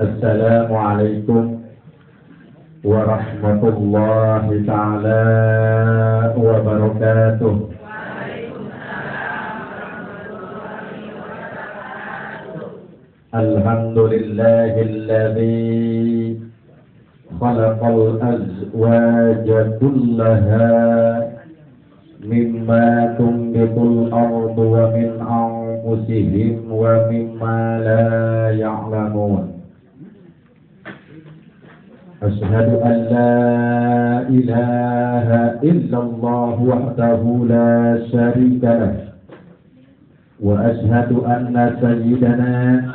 Assalamualaikum warahmatullahi ta'ala wabarakatuh. Alhamdulillahilladzi khalaqal azwaja kullaha mimma tunbitul ardu wa min anfusihim wa mimma la ya'lamun. Asyhadu an la ilaha illallah wahdahu la syarika lah wa asyhadu anna sayyidana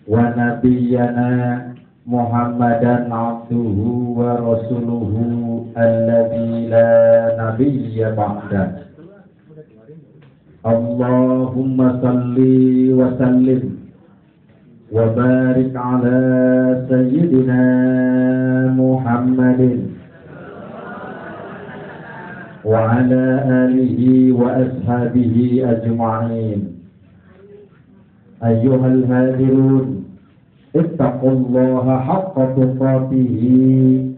wa nabiyyana Muhammadan abduhu wa rasuluhu alladzi la nabiyya ba'dah. Allahumma salli wa sallim wa barik ala sayyidina Muhammadin wa ala alihi wa ashabihi ajma'in. Ayyuhal hadirun, ittaqullaha haqqa tuqatih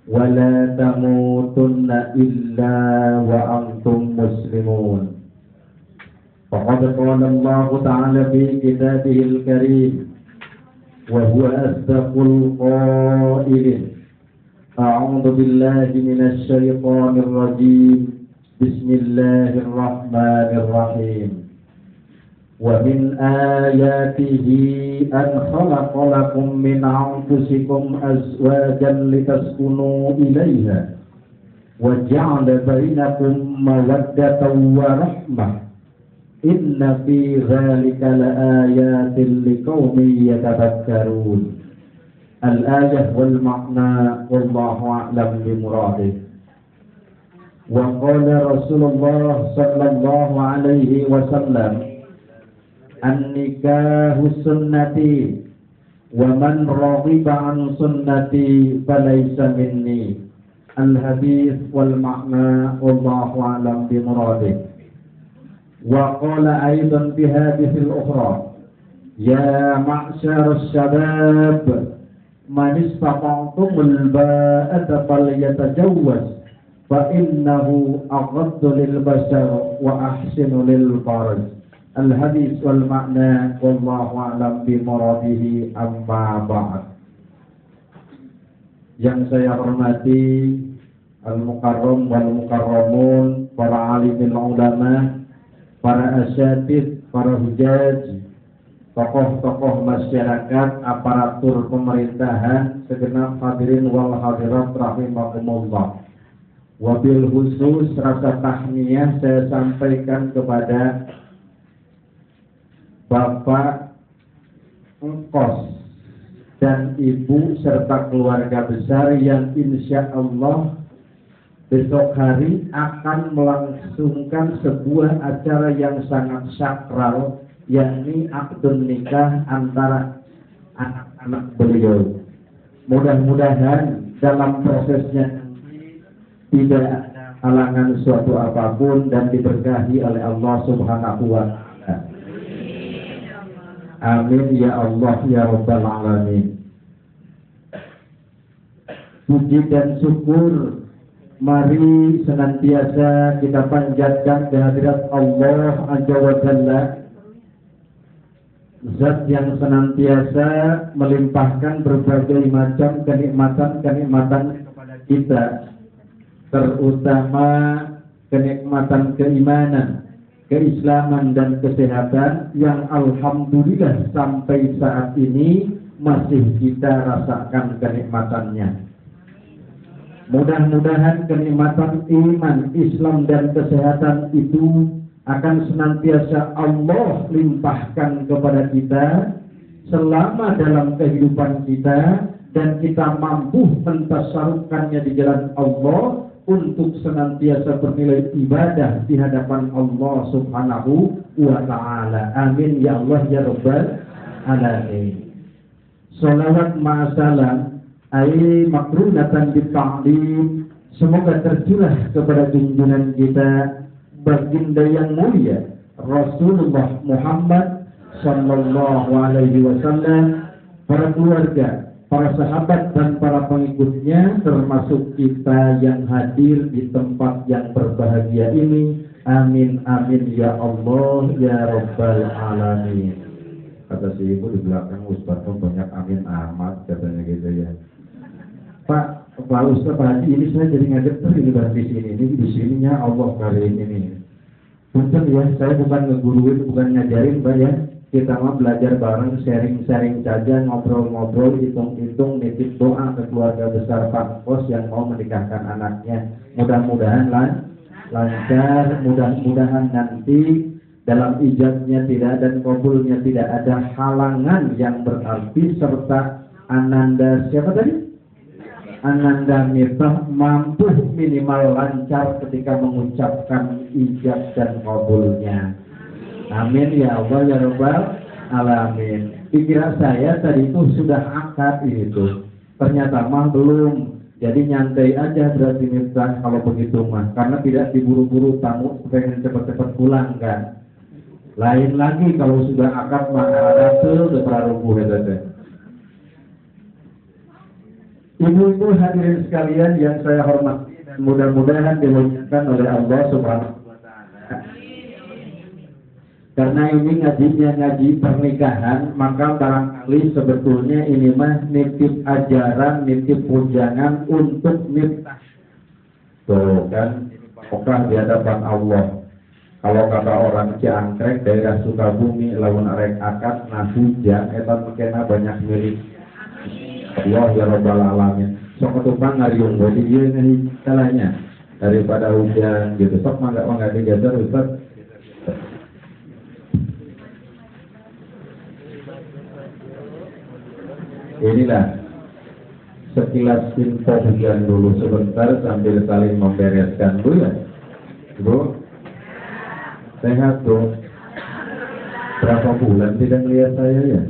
wa la tamutunna illa wa antum muslimun. Faqad qala Allah ta'ala fi kitabihil karim wa huwa asdaqul qailin. A'udzu billahi minasy syaithanir rajim. Bismillahirrahmanirrahim. Wa min ayatihi an khalaqa lakum min anfusikum azwajan litaskunu ilaiha wa ja'ala bainakum mawaddatan wa rahmah. Inna fi dzalika laayatin liqaumin yatafakkarun. Al-ayah wal ma'na wallahu a'lam bi muradih. Wa qala Rasulullah sallallahu alaihi wasallam, an-nikahu sunnati wa man raghiba an sunnati falaysa minni. Al-hadits wal ma'na wallahu a'lam bi muradih. Wa qala aidan fi hadithil ukhra, ya ma'syarasy syabab man istata'tumul ba'ata falyatajawwaz fa innahu aghaddu lil basar wa ahsinu lil farj. Al hadis wal ma'na wallahu a'lam bi muradihi, amma ba'd. Yang saya hormati al mukarram wal mukarramun, para alimul ulama, para asyatid, para hujaj, tokoh-tokoh masyarakat, aparatur pemerintahan, segenap hadirin wal hadirat rahimakumullah. Wabil khusus rasa tahniah saya sampaikan kepada Bapak Engkos dan Ibu serta keluarga besar yang insya Allah besok hari akan melangsungkan sebuah acara yang sangat sakral, yakni akdun nikah antara anak-anak beliau. Mudah-mudahan dalam prosesnya tidak ada halangan suatu apapun dan diberkahi oleh Allah Subhanahu wa ta'ala. Amin ya Allah ya Rabbal alamin. Puji dan syukur mari senantiasa kita panjatkan kehadirat Allah Azza wa Jalla, Zat yang senantiasa melimpahkan berbagai macam kenikmatan kepada kita, terutama kenikmatan keimanan, keislaman dan kesehatan yang alhamdulillah sampai saat ini masih kita rasakan kenikmatannya. Mudah-mudahan kenikmatan iman, Islam dan kesehatan itu akan senantiasa Allah limpahkan kepada kita selama dalam kehidupan kita, dan kita mampu mentasarufkannya di jalan Allah untuk senantiasa bernilai ibadah di hadapan Allah Subhanahu wa ta'ala. Amin ya Allah ya Rabbal alamin. Salawat ma'asalam ai makrunatan bita'lim, semoga tercurah kepada junjungan kita baginda yang mulia Rasulullah Muhammad sallallahu alaihi wasallam, para keluarga, para sahabat dan para pengikutnya, termasuk kita yang hadir di tempat yang berbahagia ini. Amin amin ya Allah ya Rabbal alamin. Kata si ibu di belakang, Ustaz banyak amin amat katanya gitu ya. Pak Ustaz Pak Haji, ini saya jadi ngaget tuh ini di sininya Allah kali ini. Punten ya, saya bukan ngeguruin, bukan ngajarin Pak ya. Kita mau belajar bareng, sharing-sharing saja, ngobrol-ngobrol, hitung-hitung, nitip doa ke keluarga besar Pak Bos yang mau menikahkan anaknya. Mudah-mudahan lancar, mudah-mudahan nanti dalam ijabnya tidak dan kabulnya tidak ada halangan yang berarti, serta Ananda siapa tadi? Ananda Miftah mampu minimal lancar ketika mengucapkan ijab dan kabulnya. Amin ya Allah ya Rabbal alamin. Pikiran saya tadi itu sudah akad itu, ternyata mah belum. Jadi nyantai aja berarti Miftah kalau begitu mah, karena tidak diburu-buru tamu pengen cepat-cepat pulang kan. Lain lagi kalau sudah akad mah ada tuh berlaruh gitu. Ibu-ibu hadirin sekalian yang saya hormati dan mudah-mudahan dimuliakan oleh Allah Subhanahu wa taala. Karena ini ngajinya ngaji pernikahan, maka barangkali sebetulnya ini mah nitip ajaran, nitip pujangan untuk Miftah. Tuh kan, pokoknya di hadapan Allah. Kalau kata orang Ciangkrek, daerah Sukabumi, lawan arek akad, nasuja, eta mekena banyak milik Allah ya Rabbal alamin. Sok ketupang ngariung bodi dia nih salahnya daripada hujan gitu. Sok mangga digeser Ustaz. Inilah sekilas info hujan dulu sebentar sambil saling membereskan dulu ya. Bu, sehat tuh. Berapa bulan tidak melihat saya ya?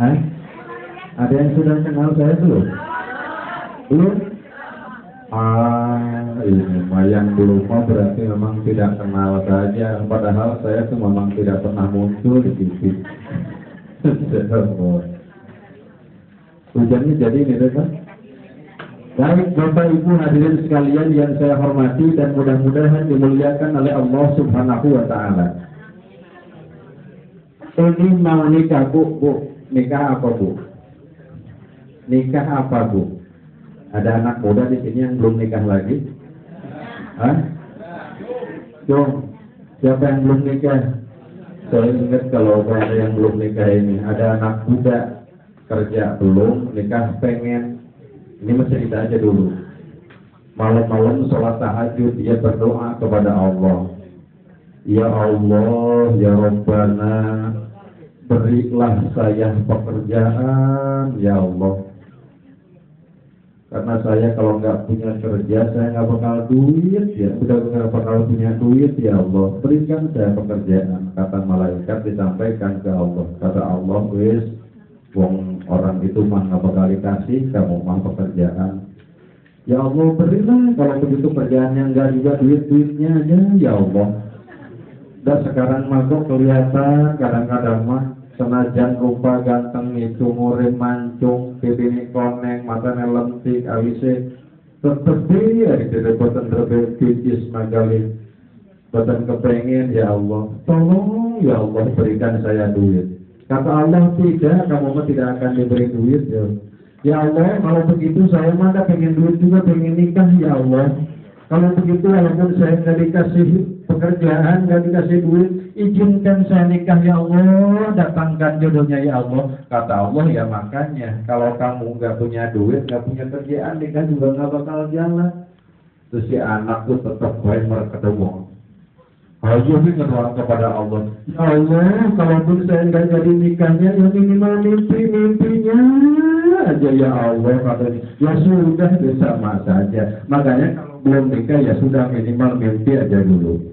Hah? Ada yang sudah kenal saya belum? Belum? Ini mah yang belum mah berarti memang tidak kenal saja. Padahal saya tuh memang tidak pernah muncul di TV. Hujannya jadi ini kan? Baik Bapak Ibu hadirin sekalian yang saya hormati dan mudah-mudahan dimuliakan oleh Allah Subhanahu wa taala. Ini mau nikah Bu. Nikah apa Bu? Nikah apa Bu? Ada anak muda di sini yang belum nikah lagi? Hah? Dong, siapa yang belum nikah? Saya ingat kalau ada yang belum nikah ini, ada anak muda kerja belum, nikah pengen. Ini mesti kita aja dulu. Malam-malam sholat tahajud dia berdoa kepada Allah. Ya Allah, ya Rabbana, berilah saya pekerjaan, ya Allah. Karena saya kalau nggak punya kerja, saya nggak bakal duit ya. Udah nggak bakal punya duit ya Allah. Berikan saya pekerjaan. Kata malaikat disampaikan ke Allah. Kata Allah, wis, wong orang itu mah nggak bakal dikasih, kamu mah pekerjaan. Ya Allah berilah. Kalau begitu kerjaannya nggak juga duit-duitnya aja, ya Allah. Dan sekarang mah kok kelihatan kadang-kadang mah senajan rupa ganteng itu murim mancung, bibini koneng, matanya lentik, awise tetep dia di boten rebe kikis magali. Boten kepengen ya Allah. Tolong ya Allah berikan saya duit. Kata Allah tidak, kamu mah tidak akan diberi duit ya. Ya Allah, kalau begitu saya mah pengen duit juga, pengen nikah ya Allah. Kalau begitu walaupun saya nggak dikasih pekerjaan, nggak dikasih duit, izinkan saya nikah ya Allah, datangkan jodohnya ya Allah. Kata Allah ya makanya kalau kamu nggak punya duit, nggak punya kerjaan, nikah juga nggak bakal jalan. Terus si anak tuh tetap baik berkedewong. Ayo berdoa kepada Allah. Ya Allah, kalaupun saya nggak jadi nikahnya, ya minimal mimpinya aja ya Allah. Katanya, ya sudah sama saja. Makanya kalau belum nikah ya sudah minimal mimpi aja dulu.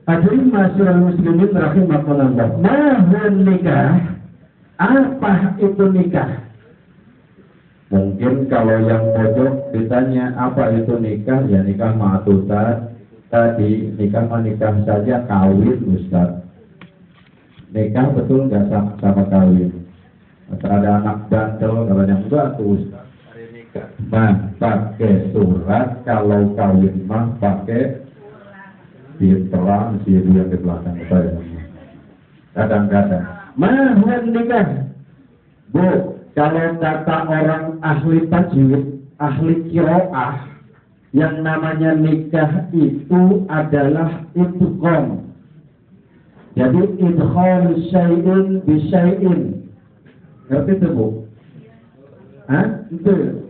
Hadirin masyarakat muslimin rahimakumullah. Mahun nikah. Apa itu nikah? Mungkin kalau yang pojok ditanya apa itu nikah, ya nikah ma'atutat. Tadi nikah menikah saja kawin Ustaz. nikah betul nggak sama kawin? Atau ada anak bandel katanya enggak tuh Ustaz, hari nikah mah pakai surat, kalau kawin mah pakai ditelan si ibu yang di belakang saya. Kadang-kadang mahal nikah, Bu. Kalau kata orang ahli tajwid, ahli qiraah, yang namanya nikah itu adalah idgham. Jadi idgham syai'in bi syai'in. Ngerti itu, Bu? Hah? Itu.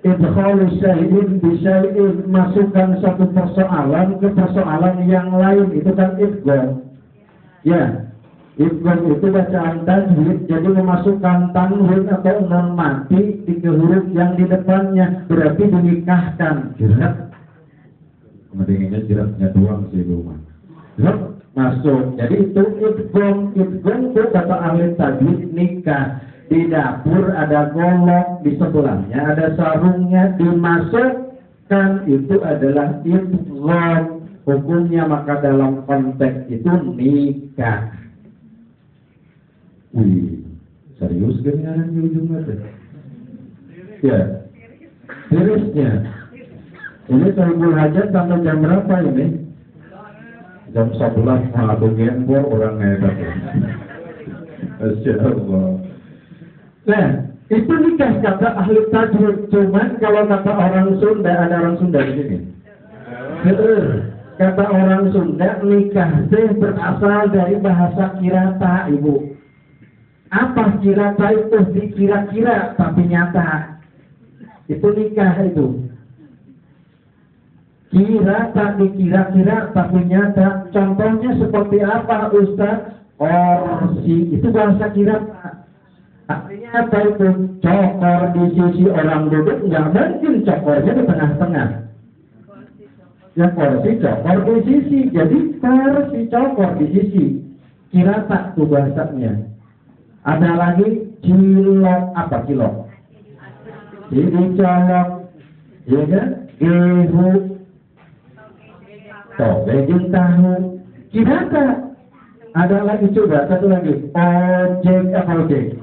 Idgham syai'in bi syai'in, masukkan satu persoalan ke persoalan yang lain, itu kan idgham. Ya. Idgham itu bacaan tajwid, jadi memasukkan tanwin atau nun mati di huruf yang di depannya, berarti dinikahkan. Jerat. Kemudiannya jeratnya doang sih rumah. Jerat masuk. Jadi itu idgham. Idgham itu kata ahli tajwid nikah. Di dapur ada golok, di sebelahnya ada sarungnya, dimasukkan, itu adalah idgham. Hukumnya maka dalam konteks itu nikah. Wih, serius kan di ujungnya deh. Ya, tirisnya. Ini Saibul Hajat sampai jam berapa ini? Jam 11 atau gembor orang hebat ya. Masya Allah. Nah, itu nikah kata ahli tajwid. Cuman kalau kata orang Sunda, ada orang Sunda di sini. Kata orang Sunda, nikah teh berasal dari bahasa kirata, Ibu. Apa kirata itu? Dikira-kira tapi nyata. Itu nikah itu. Kira tak dikira-kira tapi nyata. Contohnya seperti apa, Ustaz? Orsi. Itu bahasa kirata. Artinya apa itu? Cokor di sisi orang duduk, nggak mungkin cokornya di tengah-tengah. Ya porsi cokor di sisi. Jadi porsi cokor di sisi. Kirata itu bahasanya. Ada lagi cilok, apa cilok? Jadi colok, ya kan? Gehu, toge jeung tahu. Kirata. Ada lagi coba satu lagi. Ojek, apa ojek?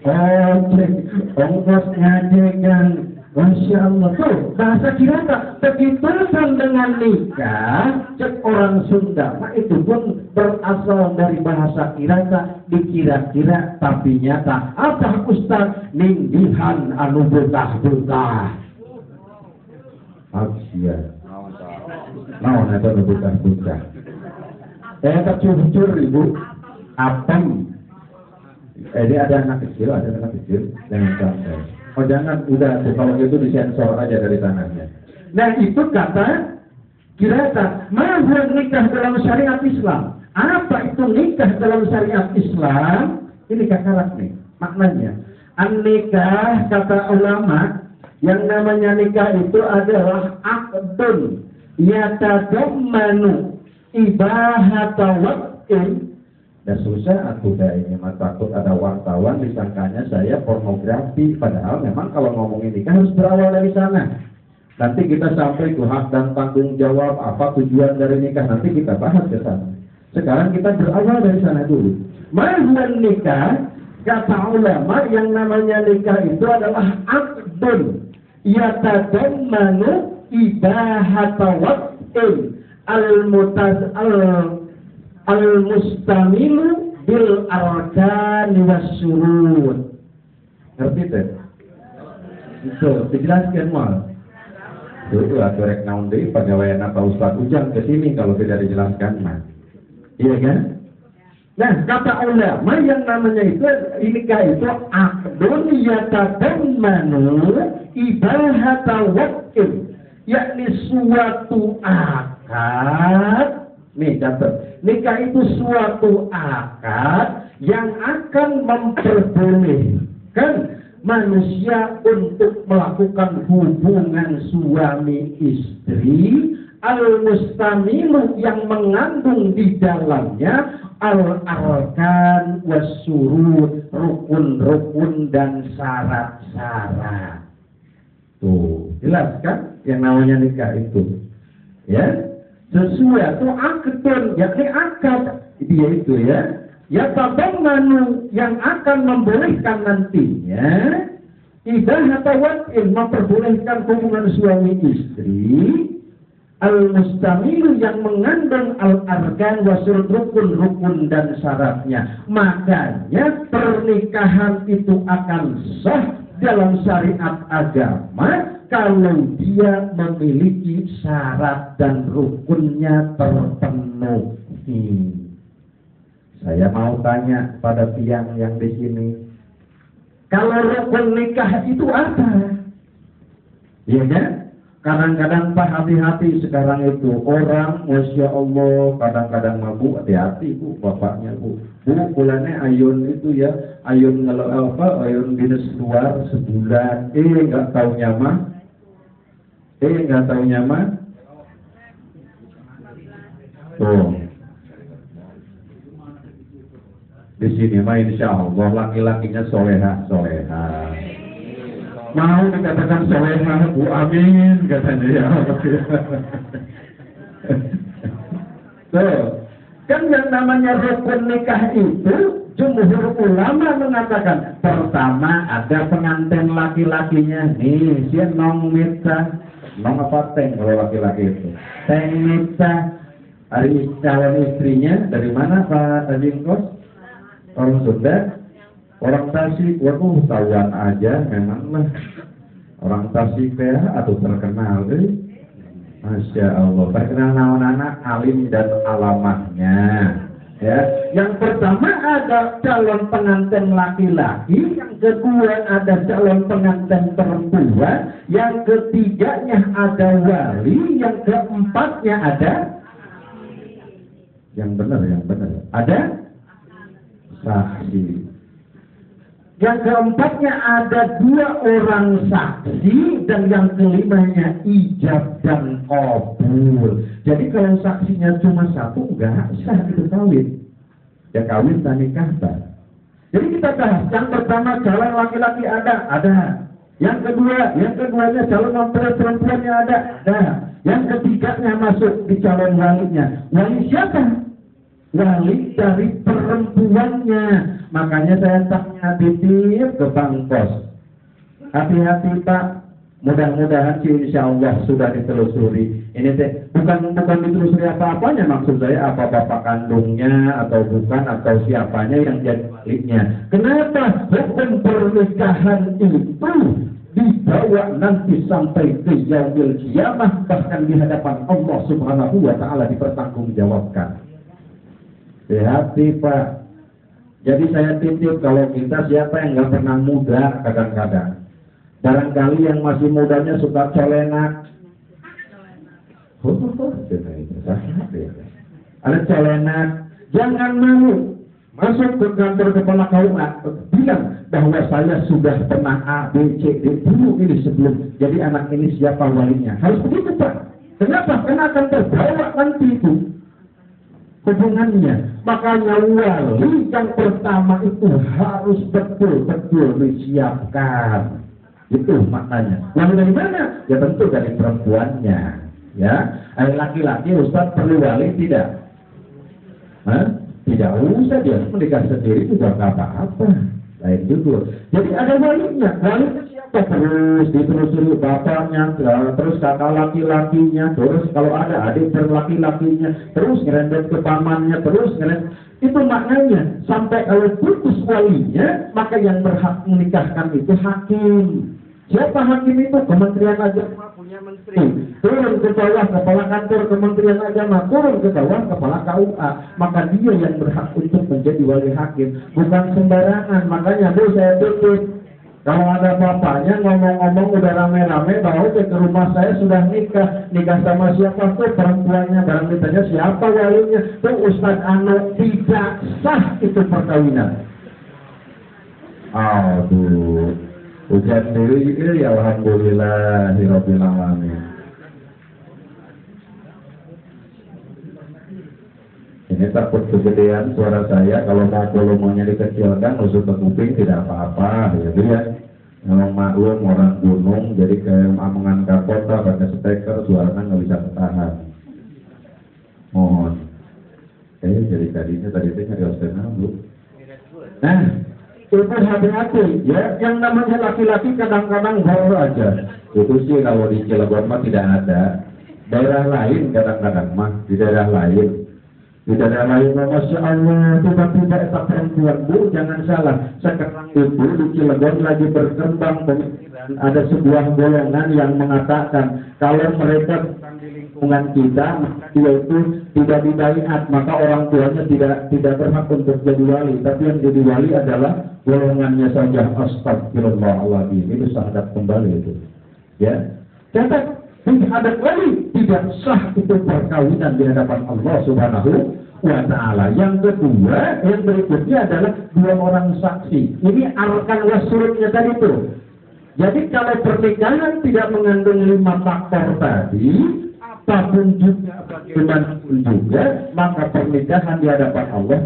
Ojek, ongkos ngajegan. Masya Allah, tuh bahasa kirata. Begitu dengan nikah, cek orang Sunda, nah itu pun berasal dari bahasa kirata, dikira-kira tapi nyata. Apa Ustaz? Ninggihan anu betah-betah. Asia. Naon eta anu betah-betah? Eta cucur Ibu, apem. Dia ada anak kecil, jangan sampai. Oh jangan, udah tuh kalau itu disensor aja dari tangannya. Nah itu kata kirata. Mahar nikah dalam syariat Islam. Apa itu nikah dalam syariat Islam? Ini kakarak nih maknanya. An-nikah kata ulama, yang namanya nikah itu adalah aqdun yatadammanu ibahata waqtin. Dan susah aku ini mah takut ada wartawan disangkanya saya pornografi, padahal memang kalau ngomongin nikah harus berawal dari sana. Nanti kita sampai ke hak dan tanggung jawab, apa tujuan dari nikah, nanti kita bahas ke sana. Sekarang kita berawal dari sana dulu. Mahar nikah kata ulama, yang namanya nikah itu adalah aqdun yatadammanu ibahata waqtin al-mustamilu bil arkan was syurut. Ngerti teh? Itu dijelaskan mal. Itu rek naon deui pagaweana Pak Ustaz Ujang ke sini kalau tidak dijelaskan mah. Iya kan? Nah, kata ulama yang namanya itu nikah itu aqdun yatadammanu ibahata waqtin, yakni suatu akad. Nih catat, nikah itu suatu akad yang akan memperbolehkan manusia untuk melakukan hubungan suami istri, al-mustamilu yang mengandung di dalamnya al-arkan wasyurut, rukun-rukun dan syarat-syarat. Tuh, jelas kan yang namanya nikah itu? Ya. Sesuatu akadun, yakni akad Dia itu ya. Ya tabammanu yang akan membolehkan nantinya ibadah tawakkul, memperbolehkan hubungan suami istri al-mustamilu yang mengandung al-arkan wa syurut, rukun dan syaratnya. Makanya pernikahan itu akan sah dalam syariat agama kalau dia memiliki syarat dan rukunnya terpenuhi. Saya mau tanya pada tiang yang di sini, kalau rukun nikah itu apa? Iya kan? Kadang-kadang Pak, hati-hati sekarang itu orang, Masya Allah, kadang-kadang Bu, hati-hati Bu, bapaknya Bu, bulannya ayun itu ya, ayun ayun dinas luar sebulan, nggak tahu nyaman, tuh. Di sini mah insya Allah laki-lakinya soleha. Mau dikatakan soleha, Bu, amin katanya ya. Tuh, kan yang namanya rukun nikah itu, jumhur ulama mengatakan pertama ada pengantin laki-lakinya. Nih, si nong mita, nong apa teng kalau laki-laki itu? Teng mita. Hari calon istrinya dari mana Pak Tajingkos? Orang Sunda, orang Tasik, waduh tahuan aja memanglah orang Tasik ya atau terkenal deh. Masya Allah, terkenal naon anak alim dan alamahnya. Ya, yang pertama ada calon pengantin laki-laki, yang kedua ada calon pengantin perempuan, yang ketiganya ada wali, yang keempatnya ada yang benar ada saksi. Yang keempatnya ada 2 orang saksi dan yang kelimanya ijab dan qabul. Jadi kalau saksinya cuma 1 enggak sah itu kawin. Ya kawin dan nikah. Jadi kita bahas yang pertama calon laki-laki ada. Yang keduanya calon mempelai perempuannya ada. Yang ketiganya masuk di calon walinya. Wali siapa? Wali dari perempuannya. Makanya saya tanya titip ke Bang Pos, hati-hati Pak, mudah-mudahan sih insya Allah sudah ditelusuri. Ini teh bukan ditelusuri apa-apanya, maksud saya apa bapak kandungnya atau bukan, atau siapanya yang jadi walinya. Kenapa hukum pernikahan itu dibawa nanti sampai ke yaumil qiyamah, bahkan di hadapan Allah Subhanahu wa taala dipertanggungjawabkan. Hati Pak. Jadi saya titip kalau kita siapa yang nggak pernah muda kadang-kadang. Barangkali yang masih mudanya suka colenak. Ada colenak. Jangan malu masuk ke kantor kepala KUA bilang bahwa saya sudah pernah A, B, C, D dulu ini sebelum jadi anak ini siapa walinya. Harus begitu Pak. Kenapa? Karena akan terbawa nanti itu hubungannya. Makanya wali yang pertama itu harus betul-betul disiapkan. Itu maknanya. Wali dari mana? Ya tentu dari perempuannya. Ya, laki-laki Ustaz perlu wali tidak? Tidak usah, dia menikah sendiri juga nggak apa-apa. Lain juga. Jadi ada walinya. Walinya siapa? Terus ditelusuri bapaknya, terus kakak laki-lakinya, terus kalau ada adik laki-lakinya, terus ngerembet ke pamannya, terus ngerembet. Itu maknanya sampai kalau putus walinya, maka yang berhak menikahkan itu hakim. Siapa hakim itu? Kementerian Agama punya menteri. Turun ke bawah kepala kantor Kementerian Agama, turun ke bawah kepala KUA. Maka dia yang berhak untuk menjadi wali hakim, bukan sembarangan. Makanya Bu, saya tutup. Kalau ada bapaknya ngomong-ngomong udah rame-rame bahwa ke rumah saya sudah nikah sama siapa tuh perempuannya, barang ditanya siapa walinya, tuh Ustadz Anu, tidak sah itu perkawinan. Aduh, ujian diri ya alhamdulillahirabbil alamin. Ini takut kegedean suara saya, kalau mau volumenya dikecilkan, usut ke kuping tidak apa-apa, gitu ya. Memang maklum orang gunung, jadi kayak mengangkat kota pakai speaker, suaranya nggak bisa ketahan. Mohon. Jadi tadinya tadi itu nyari Australia bu. Nah, itu hati-hati ya. Yang namanya laki-laki kadang-kadang baru aja. Itu sih kalau di Cilegon mah tidak ada. Daerah lain kadang-kadang mah di daerah lain. Di daerah lain, Masya Allah, tiba-tiba eta perempuan bu, jangan salah. Sekarang itu di Cilegon lagi berkembang pemikiran. Ada sebuah golongan yang mengatakan kalau mereka bukan di lingkungan kita, maka dia itu tidak dibaiat, maka orang tuanya tidak berhak untuk jadi wali. Tapi yang jadi wali adalah golongannya saja. Astagfirullahaladzim, itu syahadat kembali itu. Ya, kata syahadat wali tidak sah itu perkawinan di hadapan Allah Subhanahu wa Ta'ala. Yang kedua, yang berikutnya adalah dua orang saksi. Ini arkan wasurutnya tadi tuh. Jadi kalau pernikahan tidak mengandung 5 faktor tadi, apapun juga, bagaimanapun juga, maka pernikahan di hadapan Allah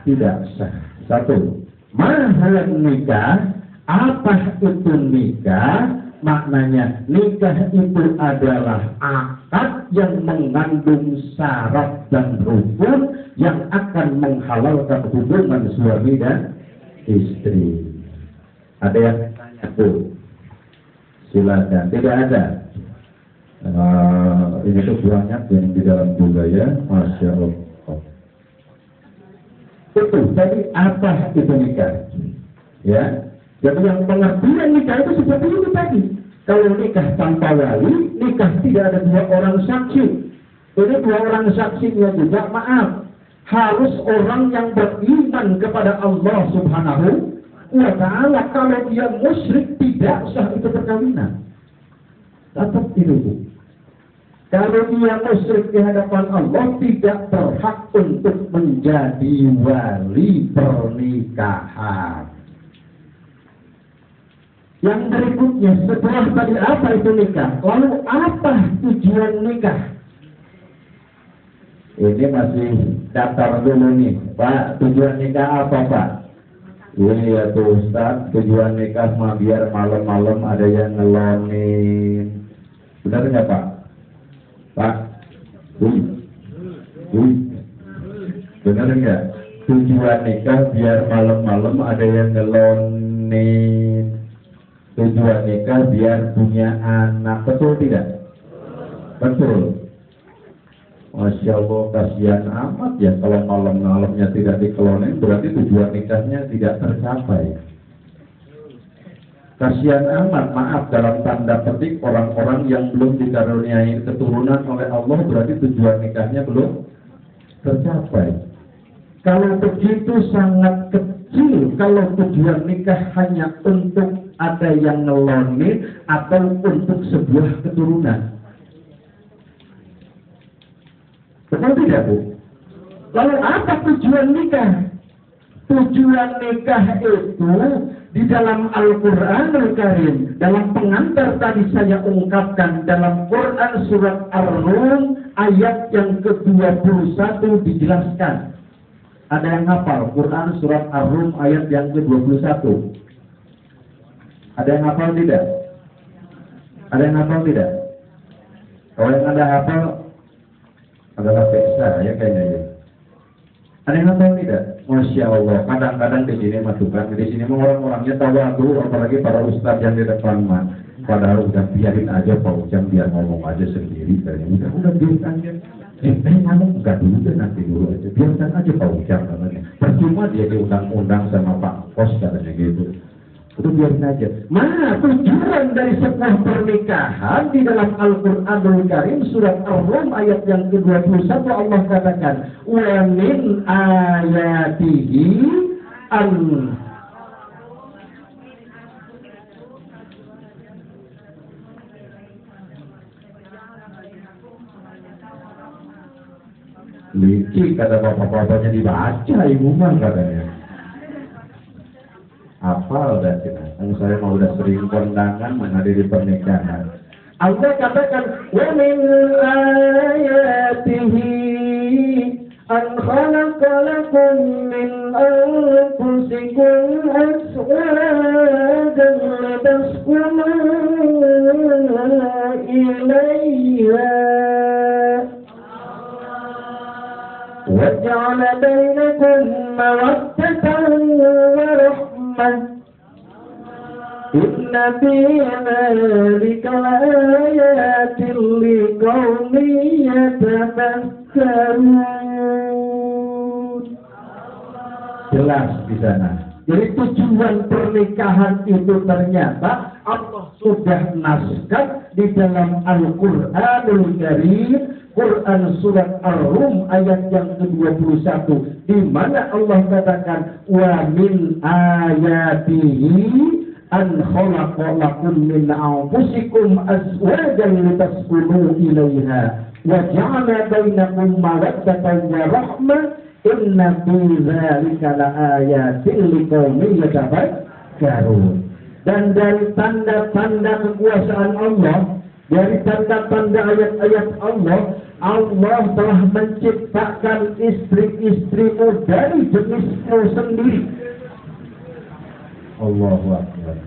tidak sah. Satu, mahal nikah. Apa itu nikah? Maknanya nikah itu adalah akad yang mengandung syarat dan rukun yang akan menghalalkan hubungan suami dan istri. Ada yang tanya tuh? Silakan. Tidak ada. Ini tuh banyak yang di dalam juga ya, Masya Allah. Itu tadi apa itu nikah? Ya. Jadi yang pengertian nikah itu seperti itu tadi. Kalau nikah tanpa wali, nikah tidak ada 2 orang saksi. Ini 2 orang saksinya juga, maaf, harus orang yang beriman kepada Allah Subhanahu wa Ta'ala. Kalau dia musyrik, tidak sah itu perkawinan. Tetap itu bu. Kalau dia musyrik di hadapan Allah, tidak berhak untuk menjadi wali pernikahan. Yang berikutnya, setelah tadi apa itu nikah? Lalu apa tujuan nikah? Ini masih datar dulu nih, Pak. Tujuan nikah apa, Pak? Iya tuh Ustaz, tujuan nikah mah biar malam-malam ada yang ngelonin. Benar nggak Pak? Pak? Benar nggak? Tujuan nikah biar malam-malam ada yang ngelonin. Tujuan nikah biar punya anak, betul tidak? Betul. Masya Allah, kasihan amat ya kalau malam-malamnya tidak dikelonin, berarti tujuan nikahnya tidak tercapai. Kasihan amat, maaf dalam tanda petik orang-orang yang belum dikaruniai keturunan oleh Allah, berarti tujuan nikahnya belum tercapai. Kalau begitu sangat kecil kalau tujuan nikah hanya untuk ada yang ngelonin atau untuk sebuah keturunan. Betul tidak Bu? Lalu apa tujuan nikah? Tujuan nikah itu di dalam Al-Quranul Karim, dalam pengantar tadi saya ungkapkan dalam Quran surat Ar-Rum ayat yang ke-21 dijelaskan. Ada yang hafal Quran surat Ar-Rum ayat yang ke-21? Ada yang hafal tidak? Ada yang hafal tidak? Kalau yang ada hafal adalah peksa ya kayaknya ya. Ada yang hafal tidak? Masya Allah. Kadang-kadang di sini masukan, di sini orang-orangnya tawadhu, apalagi para ustadz yang di depan mah. Padahal udah biarin aja Pak Ujang dia ngomong aja sendiri kayaknya. Udah biarin aja. Ngomong enggak dulu deh nanti dulu aja. Biarkan aja Pak Ujang katanya. Percuma dia diundang-undang sama Pak Pos katanya gitu. Itu biarin aja. Mana tujuan dari sebuah pernikahan di dalam Al-Quranul Karim surat Ar-Rum ayat yang ke-21 Allah katakan wa min ayatihi an licik kata bapak-bapaknya dibaca ibu mah katanya. Hafal dah kita. Saya mau udah sering kondangan menghadiri pernikahan. Allah katakan, wa min ayatihi an khalaqa lakum min anfusikum azwajan litaskunu ilayha wa rahmah. Inna fi dzalika laayatin liqaumin yatafakkarun. Jelas di sana. Jadi tujuan pernikahan itu ternyata Allah sudah naskah di dalam Al-Qur'anul Karim, Quran surat Ar-Rum ayat yang ke-21, di mana Allah katakan wa min ayatihi an khalaqa lakum min anfusikum azwajan litaskunu ilaiha wa ja'ala bainakum mawaddatan wa rahmah inna fi dzalika laayatin liqaumin yatafakkarun. Dan dari tanda-tanda kekuasaan Allah, dari tanda-tanda ayat-ayat Allah, Allah telah menciptakan istri-istrimu dari jenismu sendiri. Allahu Akbar.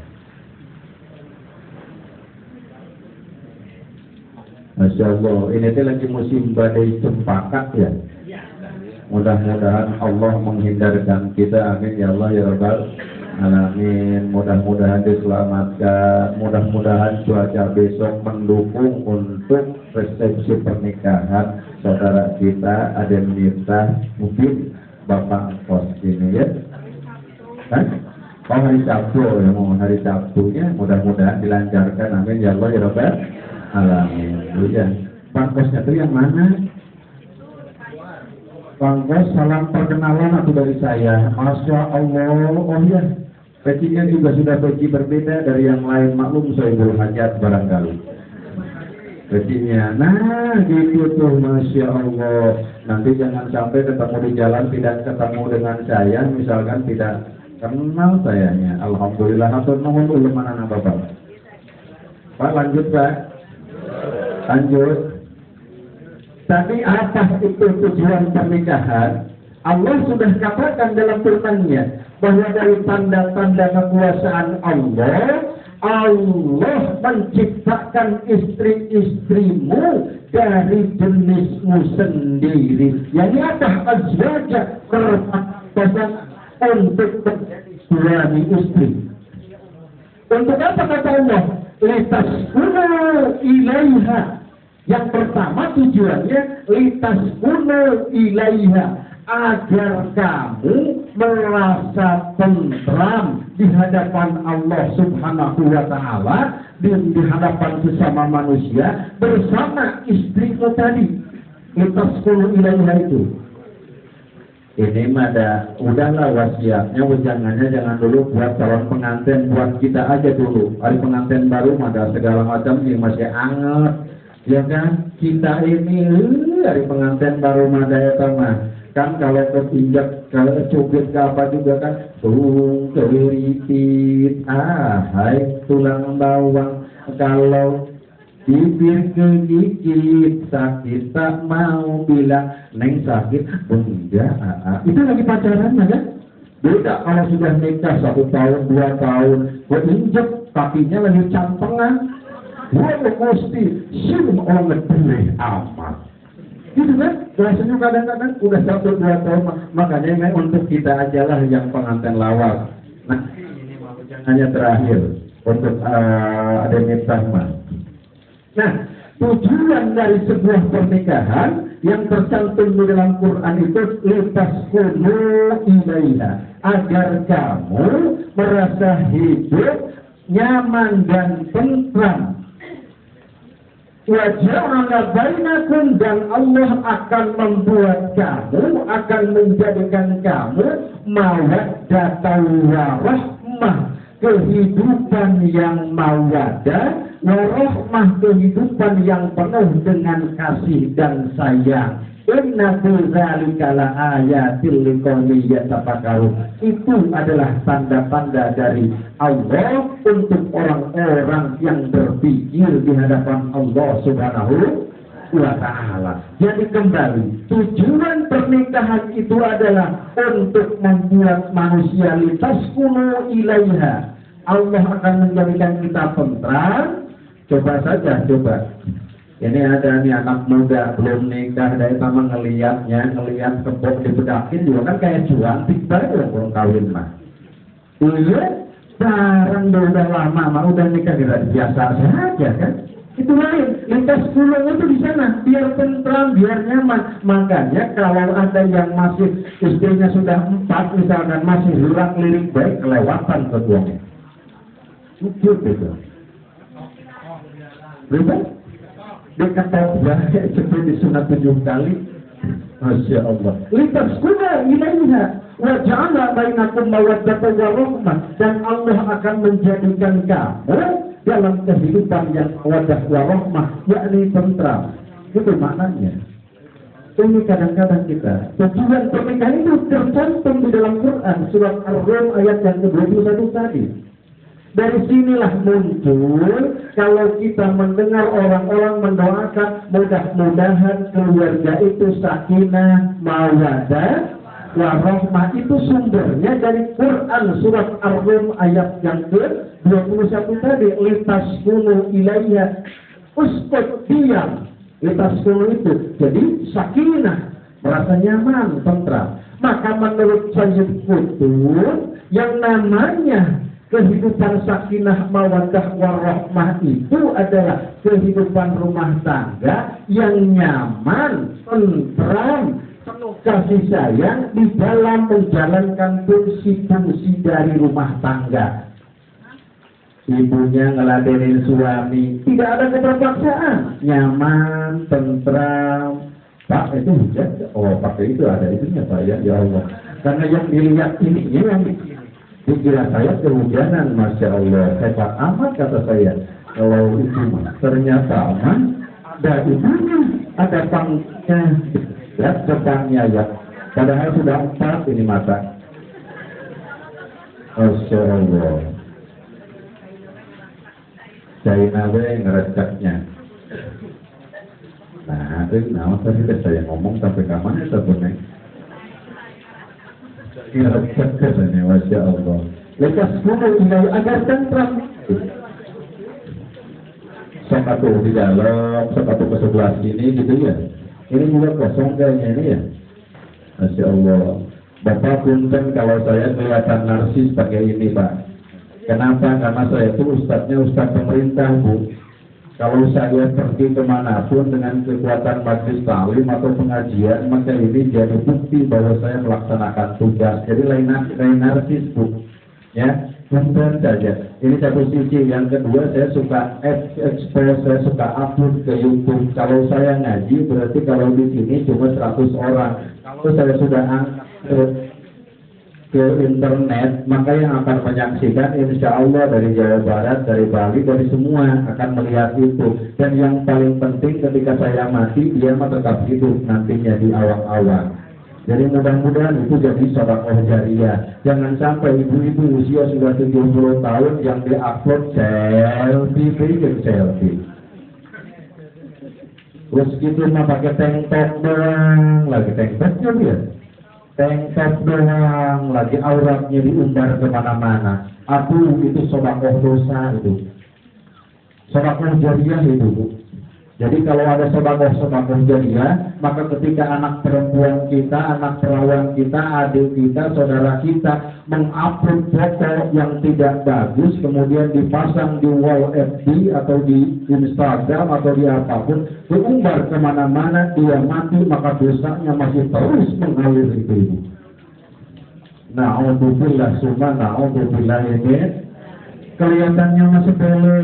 Masya Allah, ini lagi musim badai cempaka ya. Mudah-mudahan Allah menghindarkan kita, amin ya Allah ya Rabbal alamin. Mudah-mudahan diselamatkan, mudah-mudahan cuaca besok mendukung untuk resepsi pernikahan saudara kita Aden Miftah, mungkin Bapak Kos ini ya. Kan? Oh hari Sabtu ya, mau hari Sabtunya mudah-mudahan dilancarkan, amin ya Allah ya Rabbal alamin. Ya. Bang Kosnya itu yang mana? Bang Kos, salam perkenalan atau dari saya. Masya Allah. Oh ya, pecinya juga sudah peci berbeda dari yang lain, maklum Soebul Hajat barangkali. Pecinya, nah gitu tuh, Masya Allah. Nanti jangan sampai ketemu di jalan tidak ketemu dengan saya, misalkan tidak kenal sayanya. Alhamdulillah, hatur nuhun ulun manana Bapak. Pak lanjut Pak. Lanjut. Tapi apa itu tujuan pernikahan? Allah sudah katakan dalam firman-Nya bahwa dari tanda-tanda kekuasaan Allah, Allah menciptakan istri-istrimu dari jenismu sendiri. Yang apa? Azwaja, berpasangan untuk menjadi suami istri. Untuk apa kata Allah? Litaskunu ilaiha. Yang pertama tujuannya litaskunu ilaiha, agar kamu merasa tentram di hadapan Allah Subhanahu wa Ta'ala dan di hadapan sesama manusia bersama istrimu tadi. Litaskunu ilaiha itu. Ini mah ada, udahlah wasiatnya, wejangannya jangan dulu buat calon pengantin, buat kita aja dulu. Hari pengantin baru ada segala macam yang masih anget. Ya kan, kita ini dari pengantin baru madaya mah kan, kalau kepinjak, kalau cubit ke apa juga kan, keliritit, hai tulang bawang, kalau bibir kegigit sakit tak mau bilang neng sakit, enggak, itu lagi pacaran kan? Beda kalau sudah nikah 1 tahun 2 tahun, injek kakinya lagi campengan. Wah, mesti sium orang ngedilih amat. Gitu kan? Rasanya kadang-kadang udah 1-2 tahun, makanya untuk kita aja lah yang pengantin lawas. Nah, ini mau jangannya terakhir untuk Aden Miftah mah. Nah, tujuan dari sebuah pernikahan yang tercantum di dalam Quran itu litaskunu ilaiha, agar kamu merasa hidup nyaman dan tentram. Waja'ala bainakum, dan Allah akan membuat kamu, akan menjadikan kamu mawaddatan wa rahmah, kehidupan yang mawaddah, warahmah, kehidupan yang penuh dengan kasih dan sayang. Inna fi dzalika laayatil liqaumin yatafakkarun. Itu adalah tanda-tanda dari Allah untuk orang-orang yang berpikir di hadapan Allah Subhanahu wa Ta'ala. Jadi kembali, tujuan pernikahan itu adalah untuk membuat manusia litaskunu ilaiha. Allah akan menjadikan kita tentram. Coba saja, coba. Ini ada nih anak muda belum nikah, dari sama ngeliat kebok dibedakin juga kan kayak jual, tiba belum kawin mah. Iya, barang udah lama, udah nikah biasa saja kan. Itu lain, lintas gunung itu di sana, biar tentram, biar nyaman. Makanya kalau ada yang masih istrinya sudah 4, misalkan masih lirik baik, kelewatan keduanya. Lucu gitu. Betul? Dia kata seperti sunat 7 kali. Masya Allah. Lintas gunung ilaiha wa ja'ala bainakum mawaddatan wa rahmah, dan Allah akan menjadikan kamu dalam kehidupan yang wadah warahmah, yakni tentram. Itu maknanya. Ini kadang-kadang kita tujuan pernikahan itu tercantum di dalam Quran surat Ar-Rum ayat yang ke-21 tadi. Dari sinilah muncul kalau kita mendengar orang-orang mendoakan mudah-mudahan keluarga itu sakinah, mawaddah, warahmah, itu sumbernya dari Quran surat Ar-Rum ayat yang ke-21 tadi. Litas kunu ilaiya, uskut diam. Litas kunu itu jadi sakinah, merasa nyaman, tentram. Maka menurut Sayyid Qutb, yang namanya kehidupan sakinah, mawaddah, warahmah itu adalah kehidupan rumah tangga yang nyaman, tentram, penuh kasih sayang di dalam menjalankan fungsi-fungsi dari rumah tangga. Ibunya ngeladenin suami, tidak ada keterpaksaan, nyaman, tentram. Pak, itu hujan? Oh, pakai itu ada itunya Pak ya, ya Allah. Karena yang dilihat ini yang pikiran saya kehujanan, Masya Allah, hebat amat kata saya. Kalau itu ternyata aman, ada ibunya, ada pangnya. Lihat depannya ya, padahal sudah 4 ini mata. Masya Allah. Saya ngerecepnya. Nah, itu tadi saya ngomong sampai kapan ya sebenarnya? Ngerecep katanya, Masya Allah. Lekas gunung tinggal agar tentram. Sok atuh di dalam, sok atuh ke sebelah sini gitu ya. Ini juga kosong kayaknya ini ya. Masya Allah. Bapak punten kalau saya kelihatan narsis pakai ini Pak. Kenapa? Karena saya itu ustadznya ustadz pemerintah Bu. Kalau saya pergi kemanapun dengan kekuatan majelis taklim atau pengajian, maka ini jadi bukti bahwa saya melaksanakan tugas. Jadi lain narsis Bu. Ya, punten saja. Ini satu sisi. Yang kedua, saya suka expose, saya suka upload ke YouTube. Kalau saya ngaji, berarti kalau di sini cuma 100 orang. Kalau saya sudah angkat ke internet, maka yang akan menyaksikan insya Allah dari Jawa Barat, dari Bali, dari semua akan melihat itu. Dan yang paling penting ketika saya mati, dia tetap hidup nantinya di awang-awang. Jadi mudah-mudahan itu jadi sedekah jariyah. Jangan sampai ibu-ibu usia sudah 70 tahun yang di-upload selfie, bikin selfie. Terus gitu mah pakai tank top doang, lagi tank topnya dia. Tank top doang, lagi auratnya diumbar kemana-mana. Aduh, itu sedekah dosa itu. Sedekah jariyah itu Bu. Jadi kalau ada sedekah jariyah, maka ketika anak perempuan kita, anak perawan kita, adik kita, saudara kita mengupload foto yang tidak bagus, kemudian dipasang di wall FB atau di Instagram atau di apapun, diumbar kemana-mana, dia mati, maka dosanya masih terus mengalir itu. Na'udzubillah summa na'udzubillah ini kelihatannya masih sepele.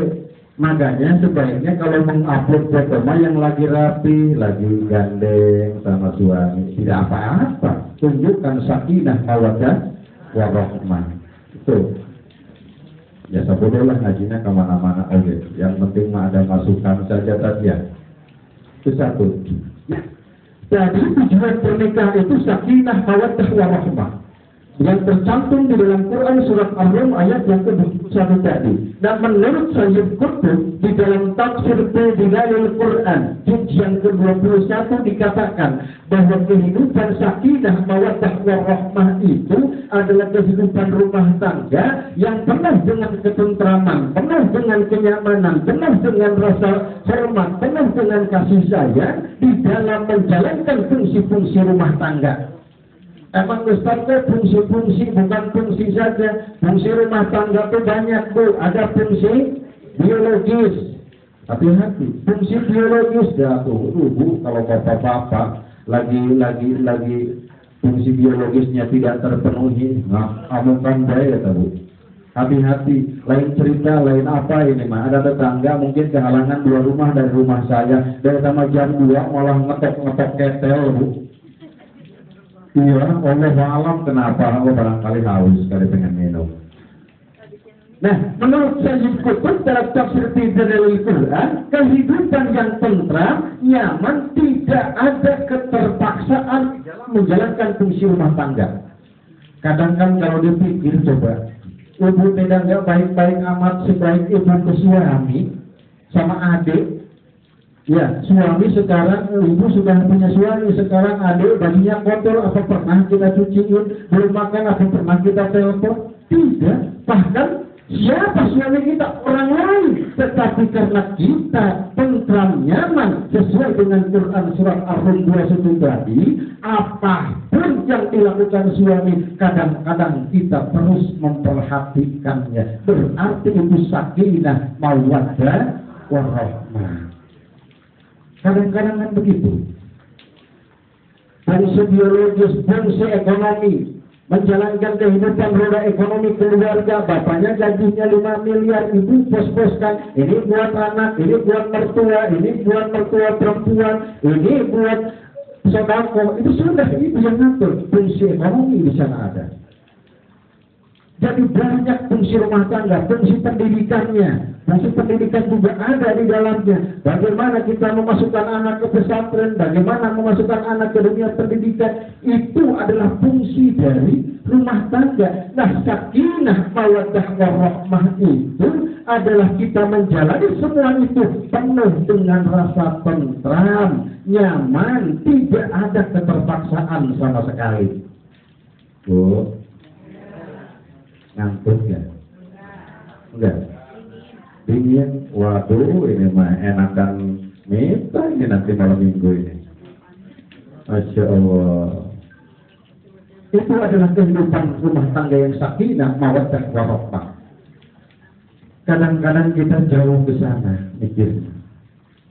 Makanya sebaiknya kalau mengupload foto yang lagi rapi, lagi gandeng sama suami, tidak apa-apa. Tunjukkan sakinah, mawaddah, warahmah. Itu. Ya sabodolah ngajinya kemana-mana aja. Yang penting mah ada masukan saja tadi ya. Itu satu. Jadi tujuan pernikahan itu sakinah, mawaddah, warahmah. Yang tercantum di dalam Quran surat Ar-Rum ayat yang ke-21 tadi. Dan menurut Sayyid Qutb di dalam tafsir Bidayatul Quran juz yang ke-21 dikatakan bahwa kehidupan sakinah, mawaddah, warahmah itu adalah kehidupan rumah tangga yang penuh dengan ketentraman, penuh dengan kenyamanan, penuh dengan rasa hormat, penuh dengan kasih sayang di dalam menjalankan fungsi-fungsi rumah tangga. Emang Ustaz fungsi-fungsi bukan fungsi saja. Fungsi rumah tangga itu banyak Bu. Ada fungsi biologis. Hati-hati. Fungsi biologis dah tuh Bu. Kalau bapak-bapak lagi fungsi biologisnya tidak terpenuhi, amukan daya Bu. Hati-hati, lain cerita, lain apa ini mah. Ada tetangga mungkin kehalangan 2 rumah dari rumah saya. Dari sama jam 2 malah ngetok ketel Bu. Iya, Allah alam kenapa? Oh barangkali haus kali pengen minum. Nah, menurut Sayyid Qutb dalam tafsir Bidalil Quran, kehidupan yang tentram, nyaman, tidak ada keterpaksaan dalam menjalankan fungsi rumah tangga. Kadang kan kalau dipikir coba, ibu tidak nggak baik-baik amat sebaik ibu ke suami sama adik. Ya, suami sekarang, ibu sudah punya suami, sekarang adik bajunya kotor, apa pernah kita cuciin, belum makan, apa pernah kita telepon? Tidak, bahkan siapa suami kita? Orang lain. Tetapi karena kita tentram nyaman sesuai dengan Quran surat Ar-Rum 21 tadi, apapun yang dilakukan suami, kadang-kadang kita terus memperhatikannya. Berarti itu sakinah, mawaddah, warahmah. Kadang-kadang kan begitu. Fungsi biologis, fungsi ekonomi, menjalankan kehidupan roda ekonomi keluarga. Bapaknya gajinya 5 miliar, ibu pos-poskan. Ini buat anak, ini buat mertua, ini buat mertua perempuan, ini buat sodako. Itu sudah, itu yang ngatur. Fungsi ekonomi di sana ada. Jadi banyak fungsi rumah tangga, fungsi pendidikannya. Fungsi pendidikan juga ada di dalamnya. Bagaimana kita memasukkan anak ke pesantren, bagaimana memasukkan anak ke dunia pendidikan, itu adalah fungsi dari rumah tangga. Nah, sakinah, mawaddah, warahmah itu adalah kita menjalani semua itu penuh dengan rasa tentram, nyaman, tidak ada keterpaksaan sama sekali. Bu, ngantuk ya? Enggak. Dingin, waduh ini mah enakan minta ini nanti malam minggu ini. Masya Allah. Itu adalah kehidupan rumah tangga yang sakinah, mawaddah, warahmah. Kadang-kadang kita jauh ke sana mikirnya.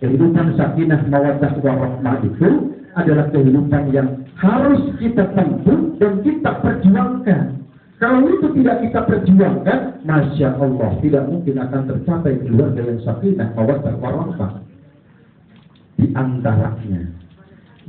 Kehidupan sakinah, mawaddah, warahmah itu adalah kehidupan yang harus kita tempuh dan kita perjuangkan. Kalau itu tidak kita perjuangkan, Masya Allah, tidak mungkin akan tercapai keluarga yang sakinah, mawaddah, warahmah. Di antaranya.